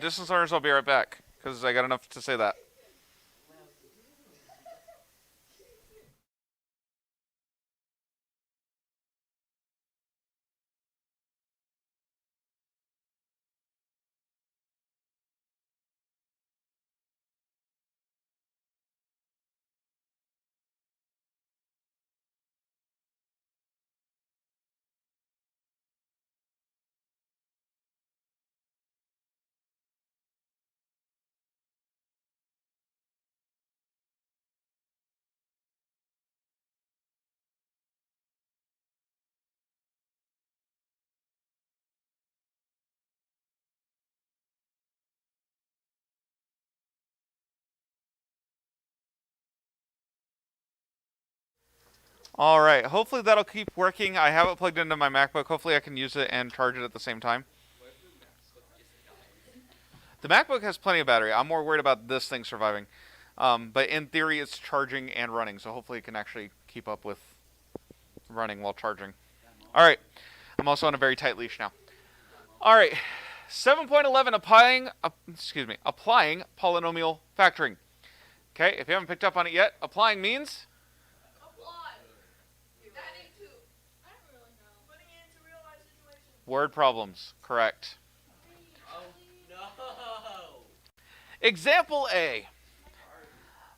C: Distance learners, I'll be right back, because I got enough to say that. All right, hopefully that'll keep working. I have it plugged into my MacBook. Hopefully I can use it and charge it at the same time. The MacBook has plenty of battery. I'm more worried about this thing surviving. But in theory, it's charging and running, so hopefully it can actually keep up with running while charging. All right, I'm also on a very tight leash now. All right, 7.11, applying polynomial factoring. Okay, if you haven't picked up on it yet, applying means... Word problems, correct.
D: Oh, no.
C: Example A.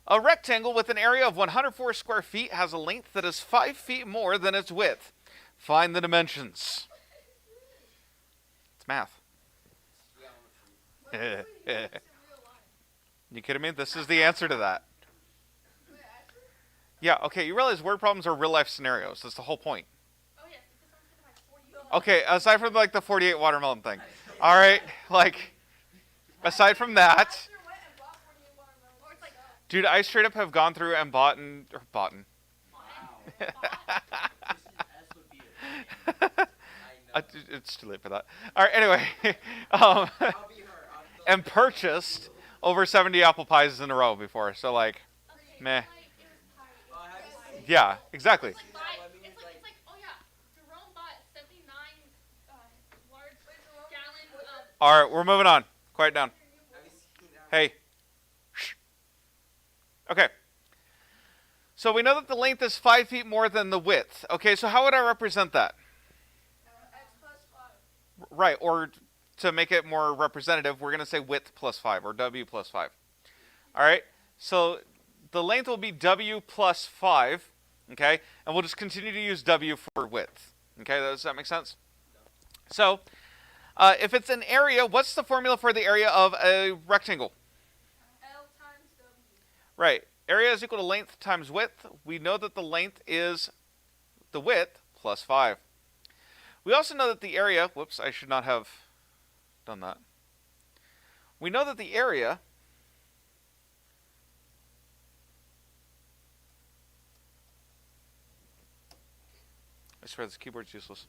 C: A rectangle with an area of 104 square feet has a length that is 5 feet more than its width. Find the dimensions. It's math. You kidding me? This is the answer to that. Yeah, okay, you realize word problems are real life scenarios. That's the whole point. Okay, aside from like the 48 watermelon thing. All right, like, aside from that, dude, I straight up have gone through and bought. It's too late for that. All right, anyway, and purchased over 70 apple pies in a row before, so like, meh. Yeah, exactly. All right, we're moving on. Quiet down. Hey. Shh. Okay. So we know that the length is 5 feet more than the width. Okay, so how would I represent that?
E: X plus 5.
C: Right, or to make it more representative, we're going to say width plus 5, or W plus 5. All right, so the length will be W plus 5, okay? And we'll just continue to use W for width. Okay, does that make sense? So... if it's an area, what's the formula for the area of a rectangle?
E: L times W.
C: Right. Area is equal to length times width. We know that the length is the width plus 5. We also know that the area... Whoops, I should not have done that. We know that the area... I swear this keyboard's useless.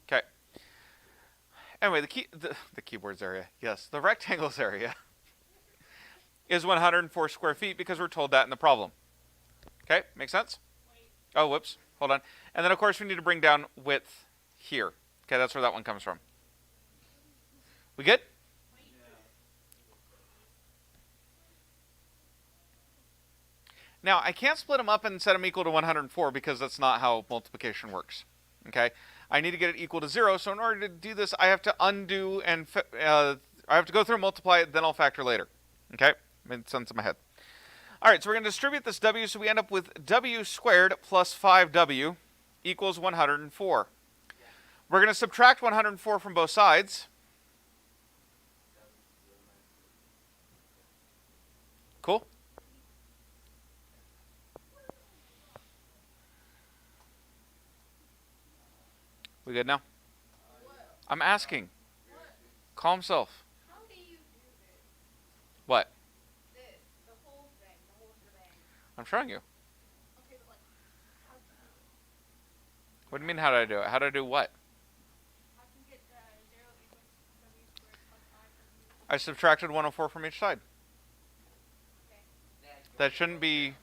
C: Okay. Anyway, the keyboard's area, yes, the rectangle's area is 104 square feet because we're told that in the problem. Okay, make sense? Oh, whoops, hold on. And then, of course, we need to bring down width here. Okay, that's where that one comes from. We good? Now, I can't split them up and set them equal to 104 because that's not how multiplication works. Okay? I need to get it equal to 0, so in order to do this, I have to undo and I have to go through and multiply it, then I'll factor later. Okay? Made sense in my head. All right, so we're going to distribute this W, so we end up with W squared plus 5W equals 104. We're going to subtract 104 from both sides. Cool? We good now? I'm asking. Calm self.
E: How do you do this?
C: What?
E: This, the whole thing, the whole shebang.
C: I'm showing you.
E: Okay, but like, how do you,
C: What do you mean, how did I do it? How did I do what?
E: how do you get 0 equals W squared plus 5W?
C: I subtracted 104 from each side.
E: Okay.
C: That shouldn't be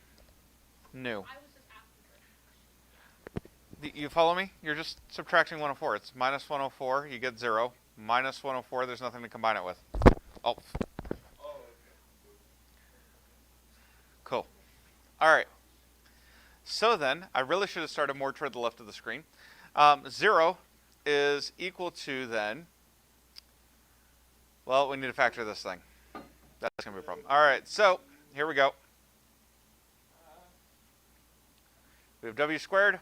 C: new.
E: I was just asking her.
C: You follow me? You're just subtracting 104. It's minus 104. You get 0. Minus 104. There's nothing to combine it with. Oh. Cool. All right. So then, I really should have started more toward the left of the screen. 0 is equal to then, well, we need to factor this thing. That's going to be a problem. All right, so here we go. We have w squared.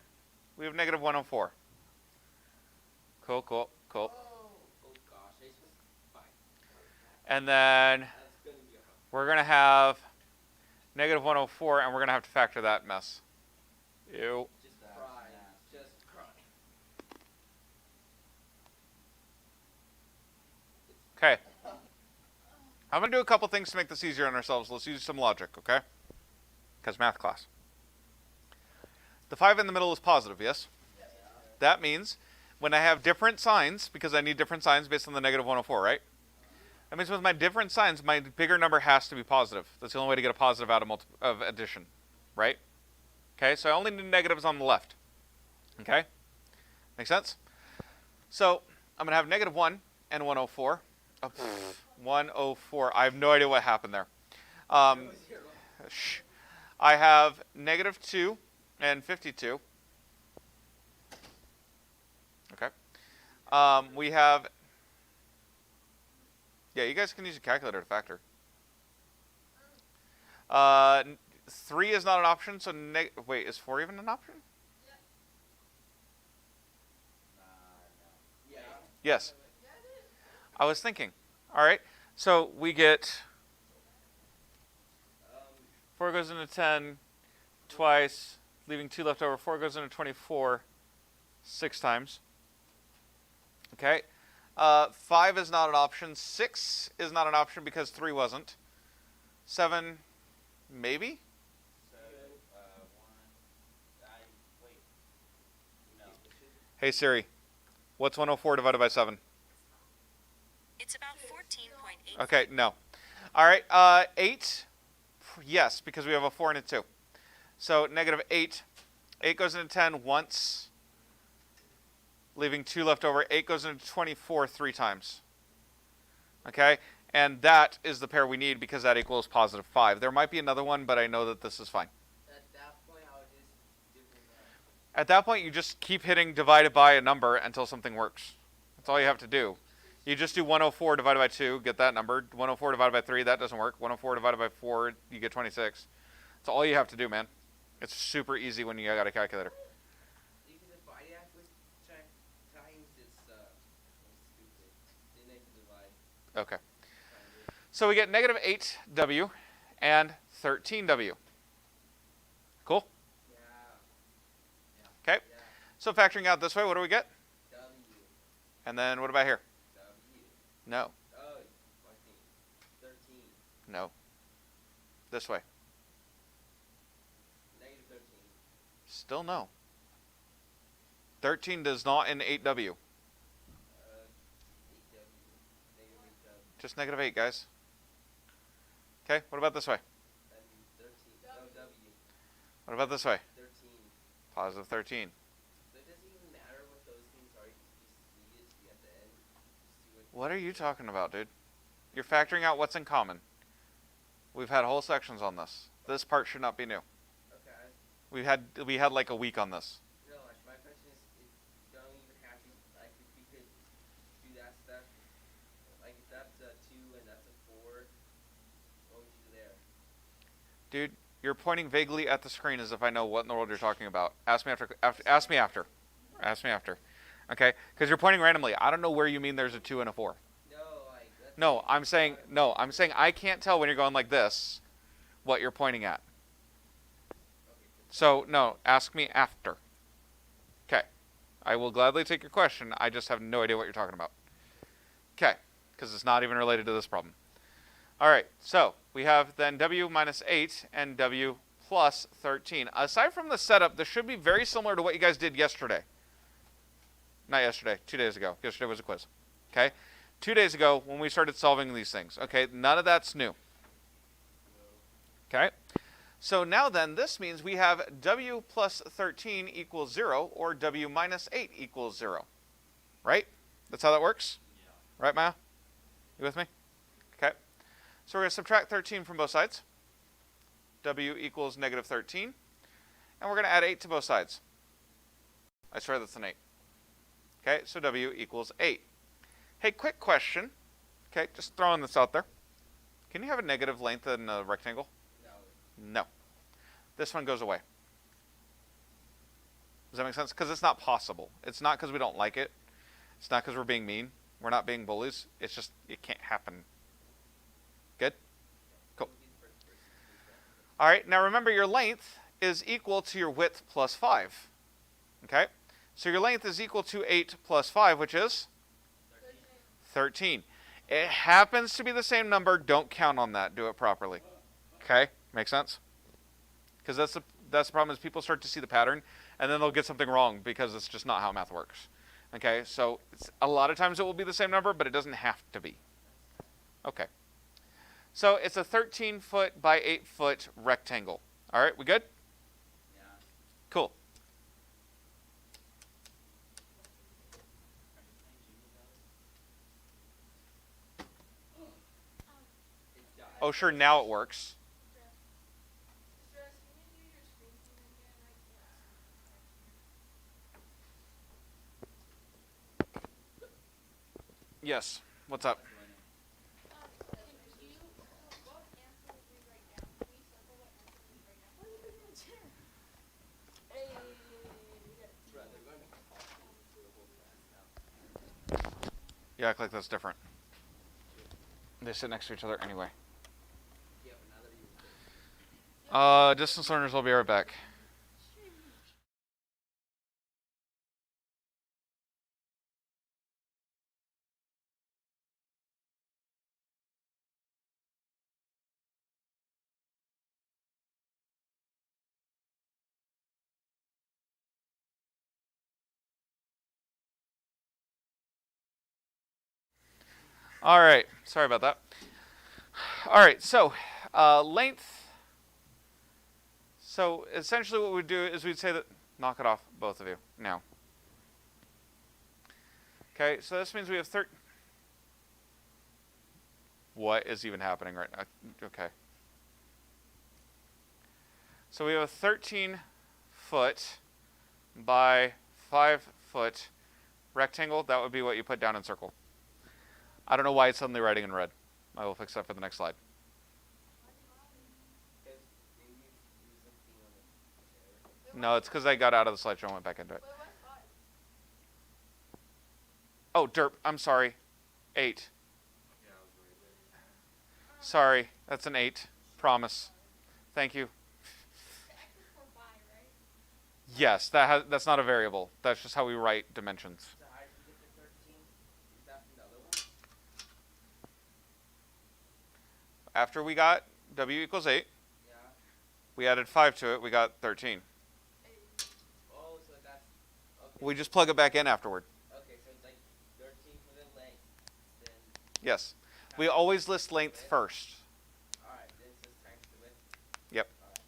C: We have negative 104. Cool, cool, cool.
D: Oh gosh, it's fine.
C: And then
D: That's gonna be a problem.
C: we're going to have negative 104, and we're going to have to factor that mess. Ew.
D: Just cry. Just cry.
C: Okay. I'm going to do a couple things to make this easier on ourselves. Let's use some logic, okay? Because math class. The 5 in the middle is positive, yes? That means when I have different signs, because I need different signs based on the negative 104, right? That means with my different signs, my bigger number has to be positive. That's the only way to get a positive out of addition, right? Okay, so I only need negatives on the left. Okay? Make sense? So I'm going to have negative 1 and 104. Oh, 104. I have no idea what happened there. I have negative 2 and 52. Okay. We have... Yeah, you guys can use a calculator to factor. 3 is not an option, so wait, is 4 even an option?
D: Yeah.
C: Yes. I was thinking. All right, so we get 4 goes into 10 twice, leaving 2 left over. 4 goes into 24 6 times. Okay. 5 is not an option. 6 is not an option because 3 wasn't. 7, maybe?
D: 7, 1, wait. No.
C: Hey Siri, what's 104 divided by 7?
G: It's about 14.8.
C: Okay, no. All right, 8, yes, because we have a 4 and a 2. So negative 8. 8 goes into 10 once, leaving 2 left over. 8 goes into 24 3 times. Okay, and that is the pair we need because that equals positive 5. There might be another one, but I know that this is fine.
D: At that point, I would just do that.
C: At that point, you just keep hitting divided by a number until something works. That's all you have to do. You just do 104 divided by 2, get that number. 104 divided by 3, that doesn't work. 104 divided by 4, you get 26. That's all you have to do, man. It's super easy when you got a calculator.
D: Because if I act with times, it's stupid. Then they can divide.
C: Okay. So we get negative 8w and 13w. Cool?
D: Yeah.
C: Okay.
D: Yeah.
C: So factoring out this way, what do we get?
D: W.
C: And then what about here?
D: W.
C: No.
D: Oh, 13.
C: No. This way.
D: Negative 13.
C: Still no. 13 does not in 8w.
D: 8W. Negative 8W.
C: Just negative 8, guys. Okay, what about this way?
D: That means 13. Oh, W.
C: What about this way?
D: 13.
C: Positive 13.
D: So it doesn't even matter what those things are. You just need it to be at the end. Just do it.
C: What are you talking about, dude? You're factoring out what's in common. We've had whole sections on this. This part should not be new.
D: Okay.
C: We had like a week on this.
D: No, actually, my question is, if you don't even have to, like, if we could do that stuff, like, if that's a 2 and that's a 4, what would you do there?
C: Dude, you're pointing vaguely at the screen as if I know what in the world you're talking about. Ask me after. Ask me after. Ask me after. Okay? Because you're pointing randomly. I don't know where you mean there's a 2 and a 4.
D: No, like, that's
C: No, I'm saying I can't tell when you're going like this what you're pointing at. So, no, ask me after. Okay. I will gladly take your question. I just have no idea what you're talking about. Okay. Because it's not even related to this problem. All right. So, we have then w minus 8 and w plus 13. Aside from the setup, this should be very similar to what you guys did yesterday. Not yesterday. 2 days ago. Yesterday was a quiz. Okay. 2 days ago when we started solving these things. Okay. None of that's new. Okay. So now then, this means we have W plus 13 equals 0, or W minus 8 equals 0. Right? That's how that works? Yeah. Right, Maya? You with me? Okay. So we're going to subtract 13 from both sides. W equals negative 13. And we're going to add 8 to both sides. I swear that's an 8. Okay, so W equals 8. Hey, quick question. Okay, just throwing this out there. Can you have a negative length in a rectangle? No. This one goes away. Does that make sense? Because it's not possible. It's not because we don't like it. It's not because we're being mean. We're not being bullies. It's just, it can't happen. Good? Cool. All right, now remember your length is equal to your width plus 5. Okay? So your length is equal to 8 plus 5, which is? 13. It happens to be the same number. Don't count on that. Do it properly. Okay? Make sense? Because that's the problem is people start to see the pattern, and then they'll get something wrong because it's just not how math works. Okay? So a lot of times it will be the same number, but it doesn't have to be. Okay. So it's a 13-foot by 8-foot rectangle. All right? We good?
D: Yeah.
C: Cool. Oh, sure, now it works.
E: Stress, can you do your screen thing again? I can't.
C: Yes. What's up?
E: Can you, what answer would we write down? Can you circle what answer we write down? Why are you putting my chair? Hey, we got it.
D: Right, they're going to talk to the whole class now.
C: You act like that's different. They sit next to each other anyway.
D: Yeah, but now that you
C: Distance learners will be right back. All right, sorry about that. All right, so length. So essentially what we'd do is we'd say that, knock it off, both of you, now. Okay, so this means we have what is even happening right now? Okay. So we have a 13-foot by 5-foot rectangle. That would be what you put down in circle. I don't know why it's suddenly writing in red. I will fix that for the next slide. No, it's because I got out of the slideshow and went back into it.
E: Wait, what's 5?
C: Oh, derp. I'm sorry. 8. Sorry. That's an 8. Promise. Thank you.
E: The X is for by, right?
C: Yes, that's not a variable. That's just how we write dimensions.
D: So how did you get to 13? Is that from the other one?
C: After we got W equals 8,
D: Yeah.
C: we added 5 to it. We got 13.
D: Oh, so that's okay.
C: We just plug it back in afterward.
D: Okay, so it's like 13 for the length. Then
C: Yes. We always list length first.
D: alright, then it says times the width.
C: Yep.
D: Alright.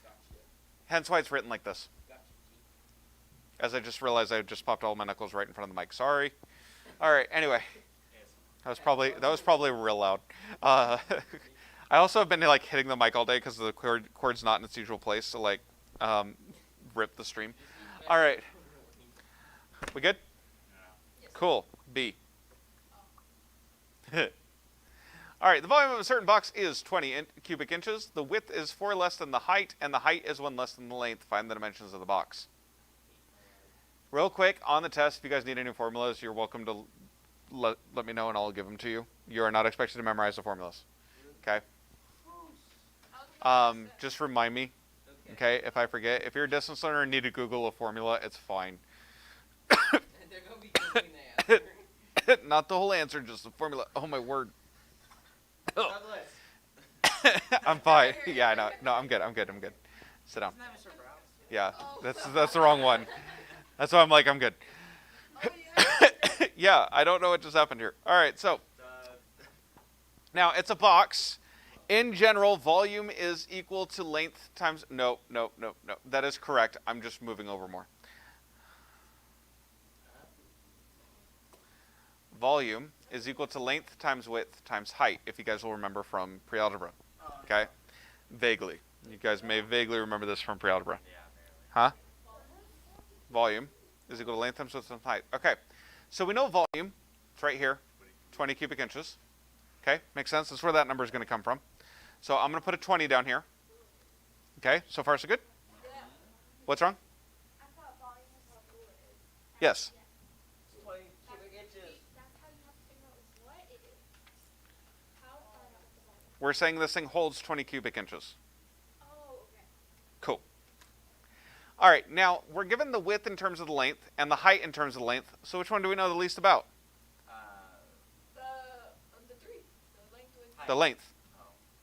D: Gotcha.
C: Hence why it's written like this.
D: Gotcha.
C: As I just realized I just popped all my knuckles right in front of the mic. Sorry. All right. Anyway, that was probably real loud. I also have been like hitting the mic all day because the cord's not in its usual place to like rip the stream. All right. We good? Cool. B. All right. The volume of a certain box is 20 cubic inches. The width is 4 less than the height, and the height is 1 less than the length. Find the dimensions of the box. Real quick, on the test, if you guys need any formulas, you're welcome to let me know and I'll give them to you. You are not expected to memorize the formulas. Okay? Just remind me, okay, if I forget. If you're a distance learner and need to Google a formula, it's fine.
D: They're going to be doing that.
C: Not the whole answer, just the formula. Oh, my word.
D: Douglas.
C: I'm fine. Yeah, I know. No, I'm good. Sit down. Yeah, that's the wrong one. That's why I'm like, I'm good. Yeah, I don't know what just happened here. All right, so now it's a box. In general, volume is equal to length times... No. That is correct. I'm just moving over more. Volume is equal to length times width times height, if you guys will remember from pre-algebra. Okay? Vaguely. You guys may vaguely remember this from pre-algebra. Huh? Volume is equal to length times width times height. Okay. So we know volume. It's right here. 20 cubic inches. Okay? Makes sense? That's where that number is going to come from. So I'm going to put a 20 down here. Okay? So far, so good? What's wrong?
E: I thought volume was how cool it is.
C: Yes.
D: 20 cubic inches.
E: That's how you have to figure out what it is. How far out the volume?
C: We're saying this thing holds 20 cubic inches.
E: Oh, okay.
C: Cool. All right, now we're given the width in terms of the length and the height in terms of the length. So which one do we know the least about?
E: The three. The length with
C: The length.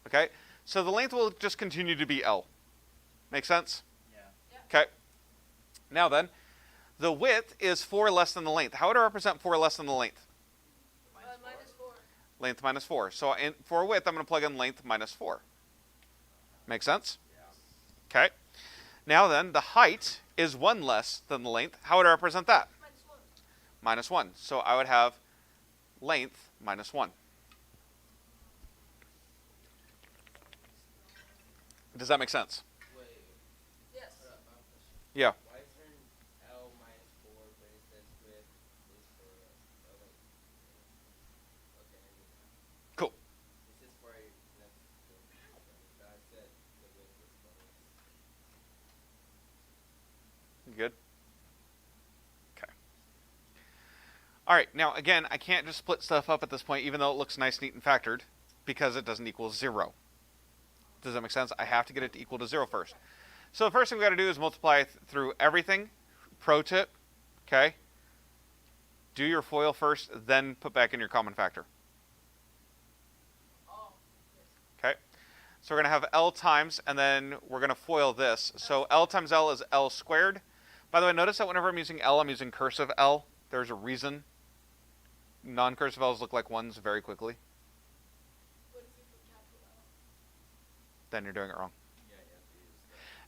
C: Okay, so the length will just continue to be L. Make sense?
D: Yeah.
C: Okay. Now then, the width is 4 less than the length. How would I represent 4 less than the length?
E: -4.
C: Length minus 4. So for width, I'm going to plug in length minus 4. Make sense? Okay. Now then, the height is 1 less than the length. How would I represent that?
E: -1.
C: -1. So I would have length minus 1. Does that make sense?
D: Wait.
E: Yes.
D: Hold up, I have a question.
C: Yeah.
D: Why is there an L minus 4 when it says width is for like, okay, I get that.
C: Cool.
D: This is for a, I said the width was for
C: You good? Okay. All right. Now, again, I can't just split stuff up at this point, even though it looks nice, neat, and factored, because it doesn't equal 0. Does that make sense? I have to get it to equal to 0 first. So the first thing we got to do is multiply through everything. Pro tip, okay? Do your FOIL first, then put back in your common factor. Okay? So we're going to have L times, and then we're going to FOIL this. So L times L is L squared. By the way, notice that whenever I'm using L, I'm using cursive L. There's a reason. Non-cursive L's look like 1s very quickly.
E: What if you put capital L?
C: Then you're doing it wrong.
D: Yeah, you have to use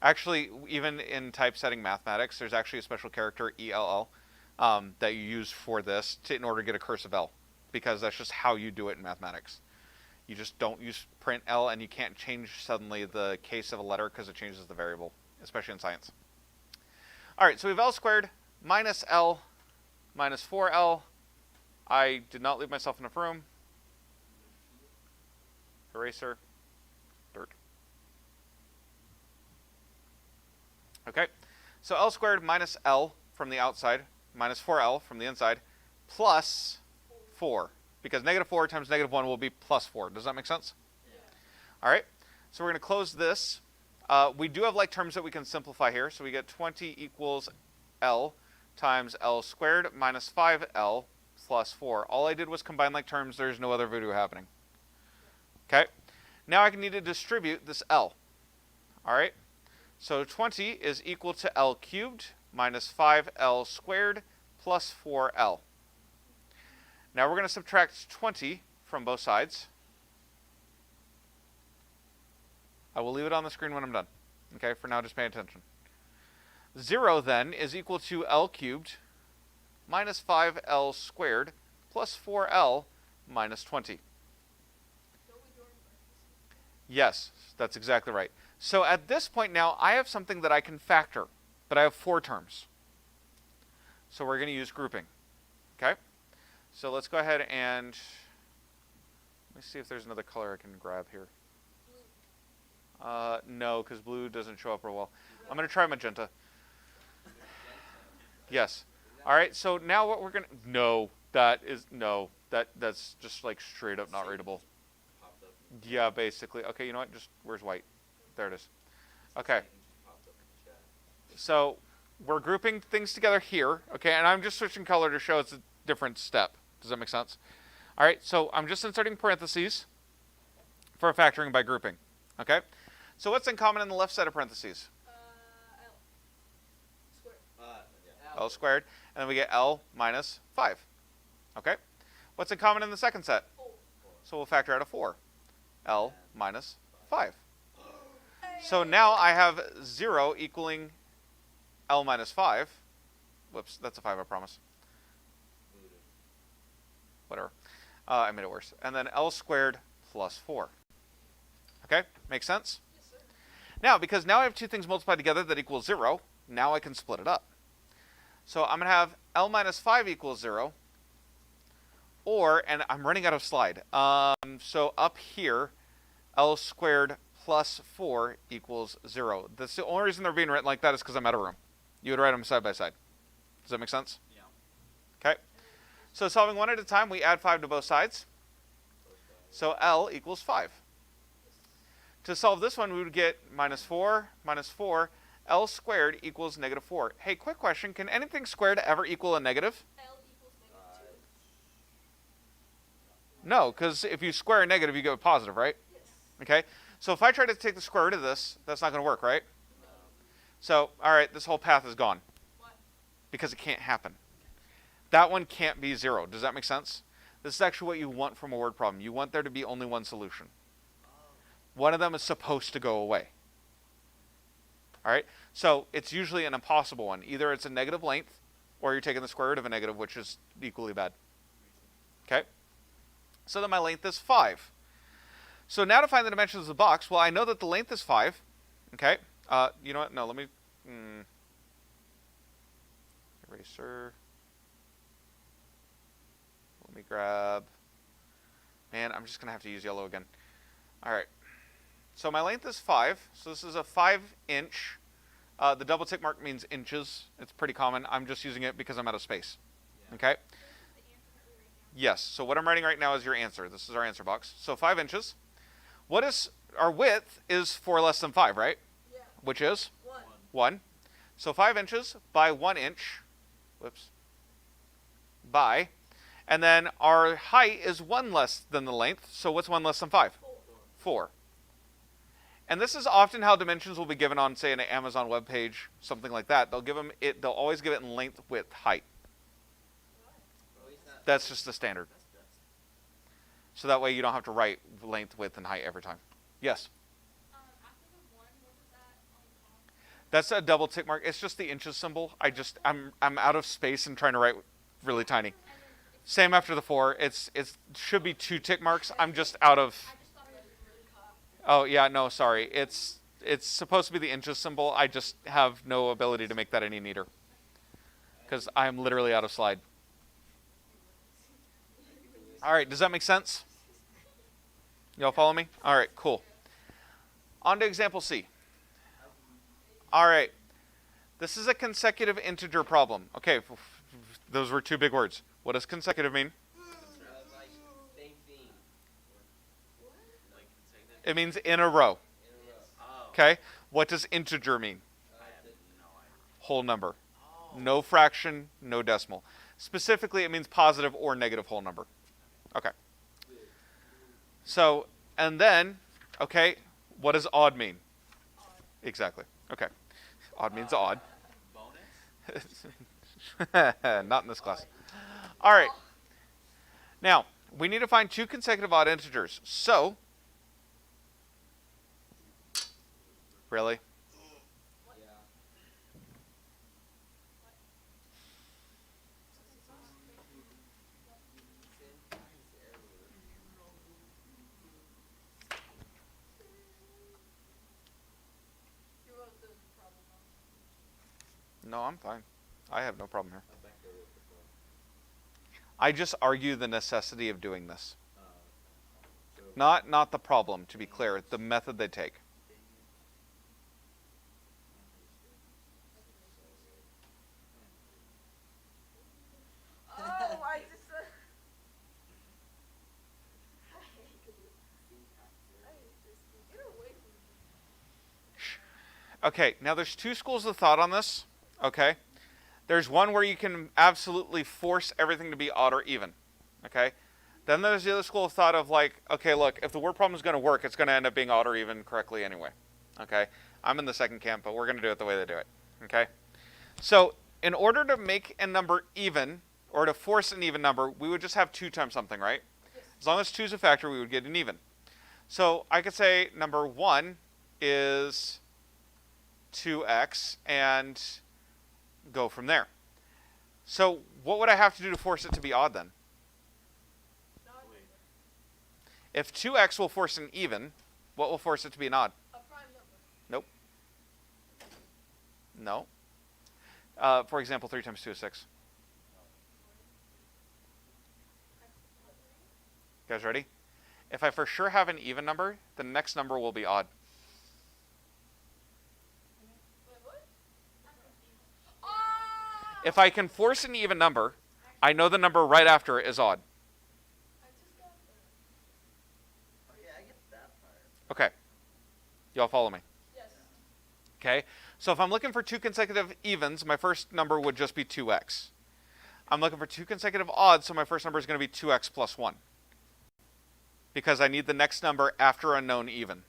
C: Actually, even in typesetting mathematics, there's actually a special character, ELL, that you use for this in order to get a cursive L, because that's just how you do it in mathematics. You just don't use print L, and you can't change suddenly the case of a letter because it changes the variable, especially in science. All right, so we have L squared minus L minus 4L. I did not leave myself enough room. Eraser. Dirt. Okay, so L squared minus L from the outside, minus 4L from the inside, plus 4. Because negative 4 times negative 1 will be plus 4. Does that make sense?
D: Yeah.
C: All right, so we're going to close this. We do have like terms that we can simplify here. So we get 20 equals L times L squared minus 5L plus 4. All I did was combine like terms. There's no other voodoo happening. Okay, now I need to distribute this L. All right, so 20 is equal to L cubed minus 5L squared plus 4L. Now we're going to subtract 20 from both sides. I will leave it on the screen when I'm done. Okay, for now just pay attention. 0 then is equal to L cubed minus 5L squared plus 4L minus 20. Yes, that's exactly right. So at this point now, I have something that I can factor, but I have 4 terms. So we're going to use grouping. Okay? So let's go ahead and let me see if there's another color I can grab here. No, because blue doesn't show up real well. I'm going to try magenta. Yes. All right, so now what we're going to... No, that's just like straight up not readable.
D: Popped up.
C: Yeah, basically. Okay, you know what? Just, where's white? There it is. Okay.
D: Popped up in the chat.
C: So we're grouping things together here, okay, and I'm just switching color to show it's a different step. Does that make sense? All right, so I'm just inserting parentheses for factoring by grouping, okay? So what's in common in the left side of parentheses?
E: L. Squared.
D: Yeah.
C: L squared, and then we get L minus 5, okay? What's in common in the second set?
E: 4.
C: So we'll factor out a 4. L minus 5. So now I have 0 equaling L minus 5. Whoops, that's a 5, I promise. Whatever. I made it worse. And then L squared plus 4. Okay, makes sense?
E: Yes, sir.
C: Now, because now I have two things multiplied together that equal 0, now I can split it up. So I'm going to have L minus 5 equals 0. Or, and I'm running out of slide. So up here, L squared plus 4 equals 0. That's the only reason they're being written like that is because I'm out of room. You would write them side by side. Does that make sense?
D: Yeah.
C: Okay. So solving one at a time, we add 5 to both sides. So L equals 5. To solve this one, we would get minus 4, L squared equals negative 4. Hey, quick question. Can anything squared ever equal a negative?
E: L equals -2.
C: No, because if you square a negative, you get a positive, right?
E: Yes.
C: Okay. So if I try to take the square root of this, that's not going to work, right? So, all right, this whole path is gone.
E: What?
C: Because it can't happen. That one can't be 0. Does that make sense? This is actually what you want from a word problem. You want there to be only one solution. One of them is supposed to go away. All right? So it's usually an impossible one. Either it's a negative length, or you're taking the square root of a negative, which is equally bad. Okay? So then my length is 5. So now to find the dimensions of the box, well, I know that the length is 5. Okay? You know what? No, let me... Eraser. Let me grab... Man, I'm just going to have to use yellow again. All right. So my length is 5. So this is a 5-inch. The double tick mark means inches. It's pretty common. I'm just using it because I'm out of space. Okay? Yes. So what I'm writing right now is your answer. This is our answer box. So 5 inches. What is our width is 4 less than 5, right?
E: Yeah.
C: Which is
E: 1.
C: 1. So 5 inches by 1 inch. Whoops. By. And then our height is 1 less than the length. So what's 1 less than 5? 4. And this is often how dimensions will be given on, say, an Amazon web page, something like that. They'll give them it. They'll always give it in length, width, height. That's just the standard. So that way you don't have to write length, width, and height every time. Yes.
E: After the 1, what is that on top?
C: That's a double tick mark. It's just the inches symbol. I'm out of space and trying to write really tiny. Same after the 4. It should be 2 tick marks. I'm just out of.
E: I just thought it was really hot.
C: Oh yeah, no, sorry. It's supposed to be the inches symbol. I just have no ability to make that any neater because I'm literally out of slide. All right, does that make sense? Y'all follow me? All right, cool. On to example C. All right, this is a consecutive integer problem. Okay, those were 2 big words. What does consecutive mean?
D: Like, same thing. Like, consecutive.
C: It means in a row.
D: In a row. Oh.
C: Okay, what does integer mean?
D: I have no idea.
C: Whole number. No fraction, no decimal. Specifically, it means positive or negative whole number. Okay. So, and then, okay, what does odd mean? Exactly. Okay. Odd means odd.
D: Bonus?
C: Not in this class. All right. Now, we need to find 2 consecutive odd integers. So, really?
D: Yeah.
E: You wrote the problem wrong.
C: No, I'm fine. I have no problem here. I just argue the necessity of doing this. Not the problem, to be clear, the method they take.
E: Oh, I just get away from me.
C: Okay, now there's 2 schools of thought on this. Okay? There's one where you can absolutely force everything to be odd or even. Okay? Then there's the other school of thought of like, okay, look, if the word problem is going to work, it's going to end up being odd or even correctly anyway. Okay? I'm in the second camp, but we're going to do it the way they do it. Okay? So, in order to make a number even, or to force an even number, we would just have 2 times something, right? As long as 2 is a factor, we would get an even. So I could say number 1 is 2x and go from there. So what would I have to do to force it to be odd then? If 2x will force an even, what will force it to be an odd?
E: A prime number.
C: Nope. No. For example, 3 times 2 is 6. You guys ready? If I for sure have an even number, the next number will be odd.
E: Wait, what? Ah!
C: If I can force an even number, I know the number right after it is odd.
E: I just got there.
D: Okay, I get that part.
C: Okay. Y'all follow me?
E: Yes.
C: Okay. So if I'm looking for 2 consecutive evens, my first number would just be 2x. I'm looking for 2 consecutive odds, so my first number is going to be 2x plus 1. Because I need the next number after a known even.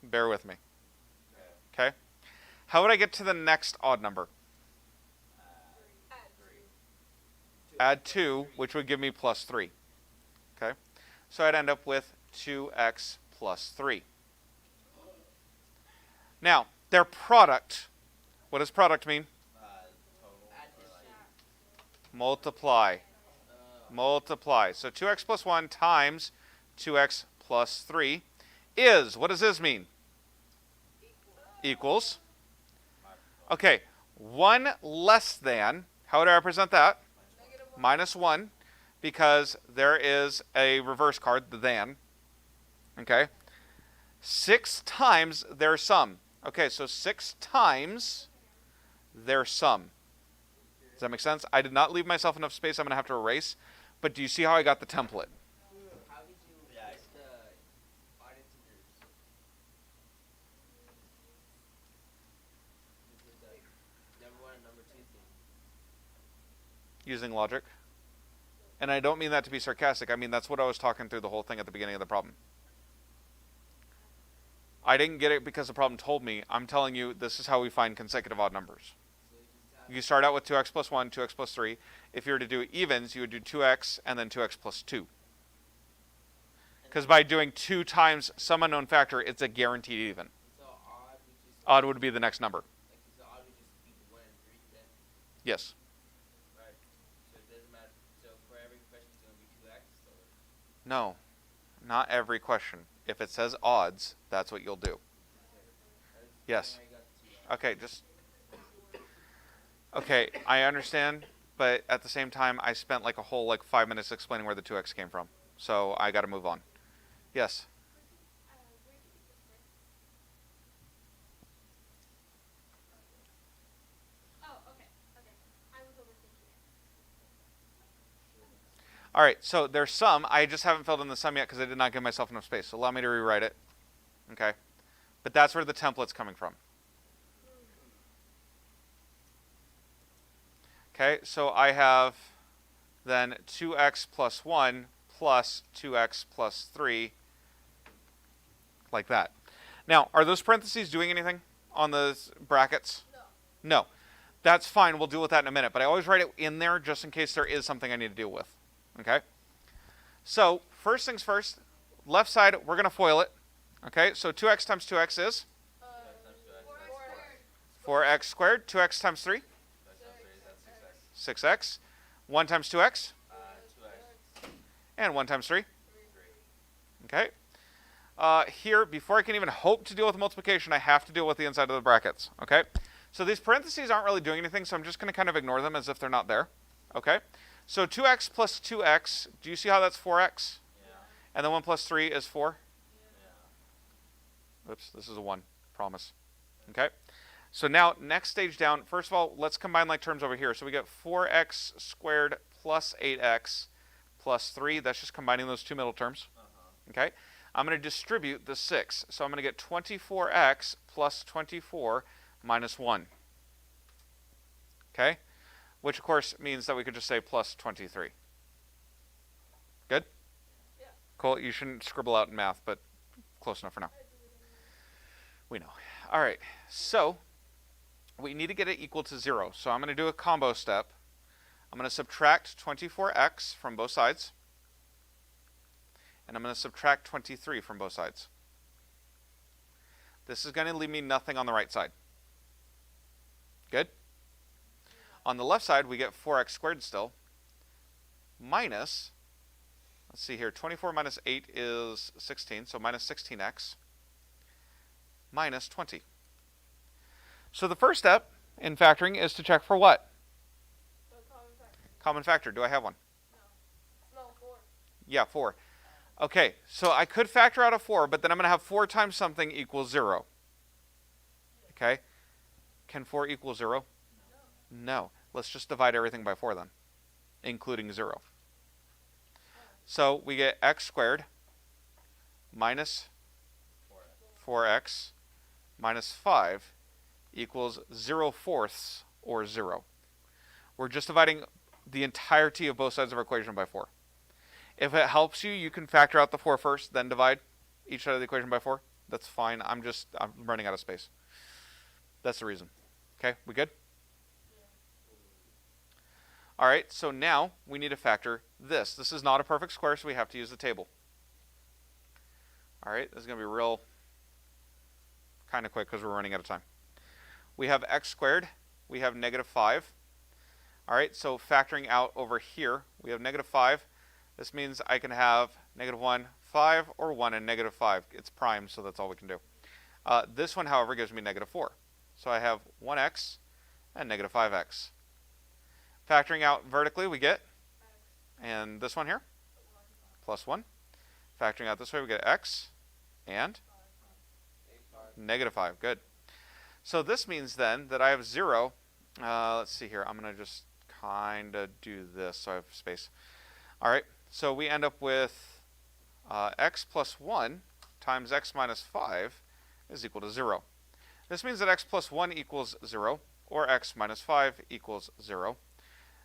C: Bear with me. Okay? How would I get to the next odd number? Add 2, which would give me plus 3. Okay? So I'd end up with 2x plus 3. Now, their product. What does product mean? Multiply. Multiply. So 2x plus 1 times 2x plus 3 is, what does this mean? Equals. Okay, 1 less than, how would I represent that? Minus 1, because there is a reverse card, the than. Okay. 6 times their sum. Okay, so 6 times their sum. Does that make sense? I did not leave myself enough space. I'm going to have to erase. But do you see how I got the template?
D: How did you fix the odd integers? With the number 1 and number 2 thing.
C: Using logic. And I don't mean that to be sarcastic. I mean, that's what I was talking through the whole thing at the beginning of the problem. I didn't get it because the problem told me. I'm telling you, this is how we find consecutive odd numbers. You start out with 2x plus 1, 2x plus 3. If you were to do evens, you would do 2x and then 2x plus 2. Because by doing 2 times some unknown factor, it's a guaranteed even.
D: So odd would just
C: Odd would be the next number.
D: like so odd would just be 1 and 3 then.
C: Yes.
D: Right. So it doesn't matter. So for every question it's gonna be 2x or
C: No. Not every question. If it says odds, that's what you'll do. Yes. Okay, just... Okay, I understand, but at the same time, I spent like a whole 5 minutes explaining where the 2x came from. So I got to move on. Yes?
E: Oh, okay. Okay. I was overthinking it.
C: All right, so there's sum. I just haven't filled in the sum yet because I did not give myself enough space. So allow me to rewrite it. Okay? But that's where the template's coming from. Okay, so I have then 2x plus 1 plus 2x plus 3, like that. Now, are those parentheses doing anything on the brackets?
E: No.
C: No. That's fine. We'll deal with that in a minute. But I always write it in there just in case there is something I need to deal with. Okay? So, first things first, left side, we're going to FOIL it. Okay, so 2x times 2x is 4x squared. 2x times 3? 6x. 1 times 2x?
D: 2x.
C: And 1 times 3? Okay. Here, before I can even hope to deal with multiplication, I have to deal with the inside of the brackets. Okay? So these parentheses aren't really doing anything, so I'm just going to kind of ignore them as if they're not there. Okay? So 2x plus 2x, do you see how that's 4x?
D: Yeah.
C: And then 1 plus 3 is 4?
D: Yeah.
C: Oops, this is a 1. Promise. Okay? So now, next stage down, first of all, let's combine like terms over here. So we get 4x squared plus 8x plus 3. That's just combining those two middle terms. Okay? I'm going to distribute the 6. So I'm going to get 24x plus 24 minus 1. Okay? Which, of course, means that we could just say plus 23. Good?
E: Yeah.
C: Cool. You shouldn't scribble out in math, but close enough for now. We know. All right. So we need to get it equal to 0. So I'm going to do a combo step. I'm I'm going to subtract 24x from both sides. And I'm going to subtract 23 from both sides. This is going to leave me nothing on the right side. Good? On the left side, we get 4x squared still, minus, let's see here, 24 minus 8 is 16, so minus 16x, minus 20. So the first step in factoring is to check for what?
E: So common factor.
C: Common factor. Do I have one?
E: No, 4.
C: Yeah, 4. Okay, so I could factor out a 4, but then I'm going to have 4 times something equals 0. Okay? Can 4 equal 0? No. Let's just divide everything by 4 then, including 0. So we get x squared minus 4x minus 5 equals 0/4 or 0. We're just dividing the entirety of both sides of our equation by 4. If it helps you, you can factor out the 4 first, then divide each side of the equation by 4. That's fine. I'm running out of space. That's the reason. Okay, we good? All right, so now we need to factor this. This is not a perfect square, so we have to use the table. All right, this is going to be real kind of quick because we're running out of time. We have x squared. We have negative 5. All right, so factoring out over here, we have negative 5. This means I can have negative 1, 5, or 1 and negative 5. It's prime, so that's all we can do. This one, however, gives me negative 4. So I have 1x and negative 5x. Factoring out vertically, we get, and this one here, plus 1. Factoring out this way, we get x and negative 5. Good. So this means then that I have 0. Let's see here. I'm going to just kind of do this so I have space. All right. So we end up with x plus 1 times x minus 5 is equal to 0. This means that x plus 1 equals 0, or x minus 5 equals 0.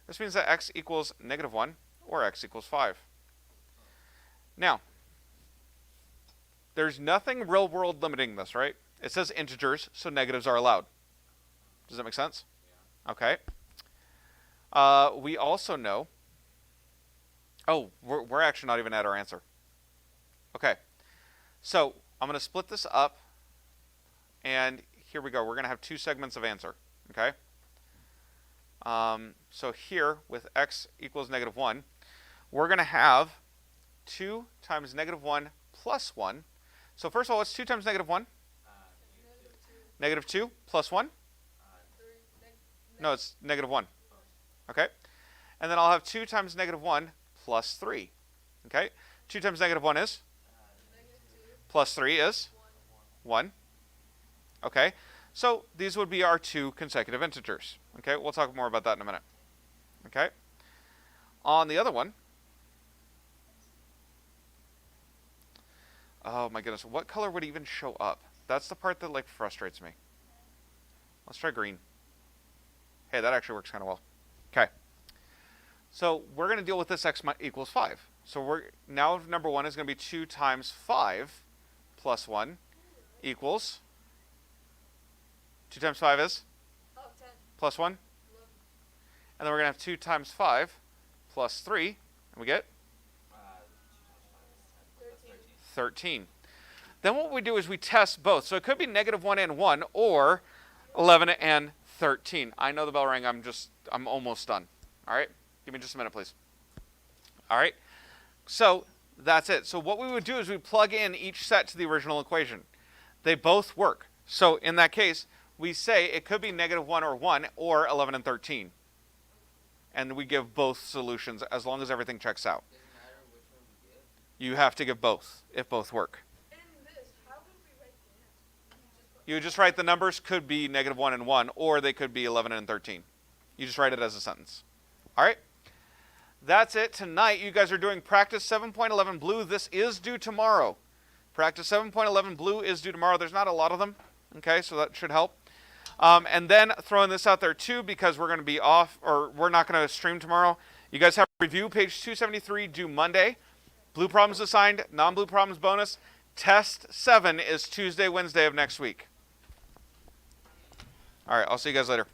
C: This means that x equals negative 1, or x equals 5. Now, there's nothing real-world limiting this, right? It says integers, so negatives are allowed. Does that make sense? Yeah. Okay. We also know... Oh, we're actually not even at our answer. Okay. So, I'm going to split this up, and here we go. We're going to have 2 segments of answer, okay? So here, with x equals negative 1, we're going to have 2 times negative 1 plus 1. So first of all, what's 2 times negative 1? Negative 2 plus 1? No, it's negative 1. Okay? And then I'll have 2 times negative 1 plus 3. Okay? 2 times negative 1 is? Plus 3 is? 1. Okay? So these would be our 2 consecutive integers. Okay? We'll talk more about that in a minute. Okay? On the other one, oh my goodness, what color would even show up? That's the part that like frustrates me. Let's try green. Hey, that actually works kind of well. Okay. So we're going to deal with this x equals 5. So we're now number 1 is going to be 2 times 5 plus 1 equals 2 times 5 is
E: 10.
C: plus 1. And then we're going to have 2 times 5 plus 3, and we get 13. Then what we do is we test both. So it could be negative 1 and 1, or 11 and 13. I know the bell rang. I'm almost done. All right? Give me just a minute, please. All right? So that's it. So what we would do is we plug in each set to the original equation. They both work. So in that case, we say it could be negative 1 or 11 and 13. And we give both solutions as long as everything checks out.
D: Doesn't matter which one we give.
C: You have to give both if both work.
E: In this, how would we write the answer?
C: You just write the numbers could be negative 1 and 1, or they could be 11 and 13. You just write it as a sentence. All right? That's it tonight. You guys are doing practice 7.11 blue. This is due tomorrow. Practice 7.11 blue is due tomorrow. There's not a lot of them, okay, so that should help. And then throwing this out there too, because we're going to be off, or we're not going to stream tomorrow. You guys have review page 273 due Monday. Blue problems assigned, non-blue problems bonus. Test 7 is Tuesday, Wednesday of next week. All right, I'll see you guys later.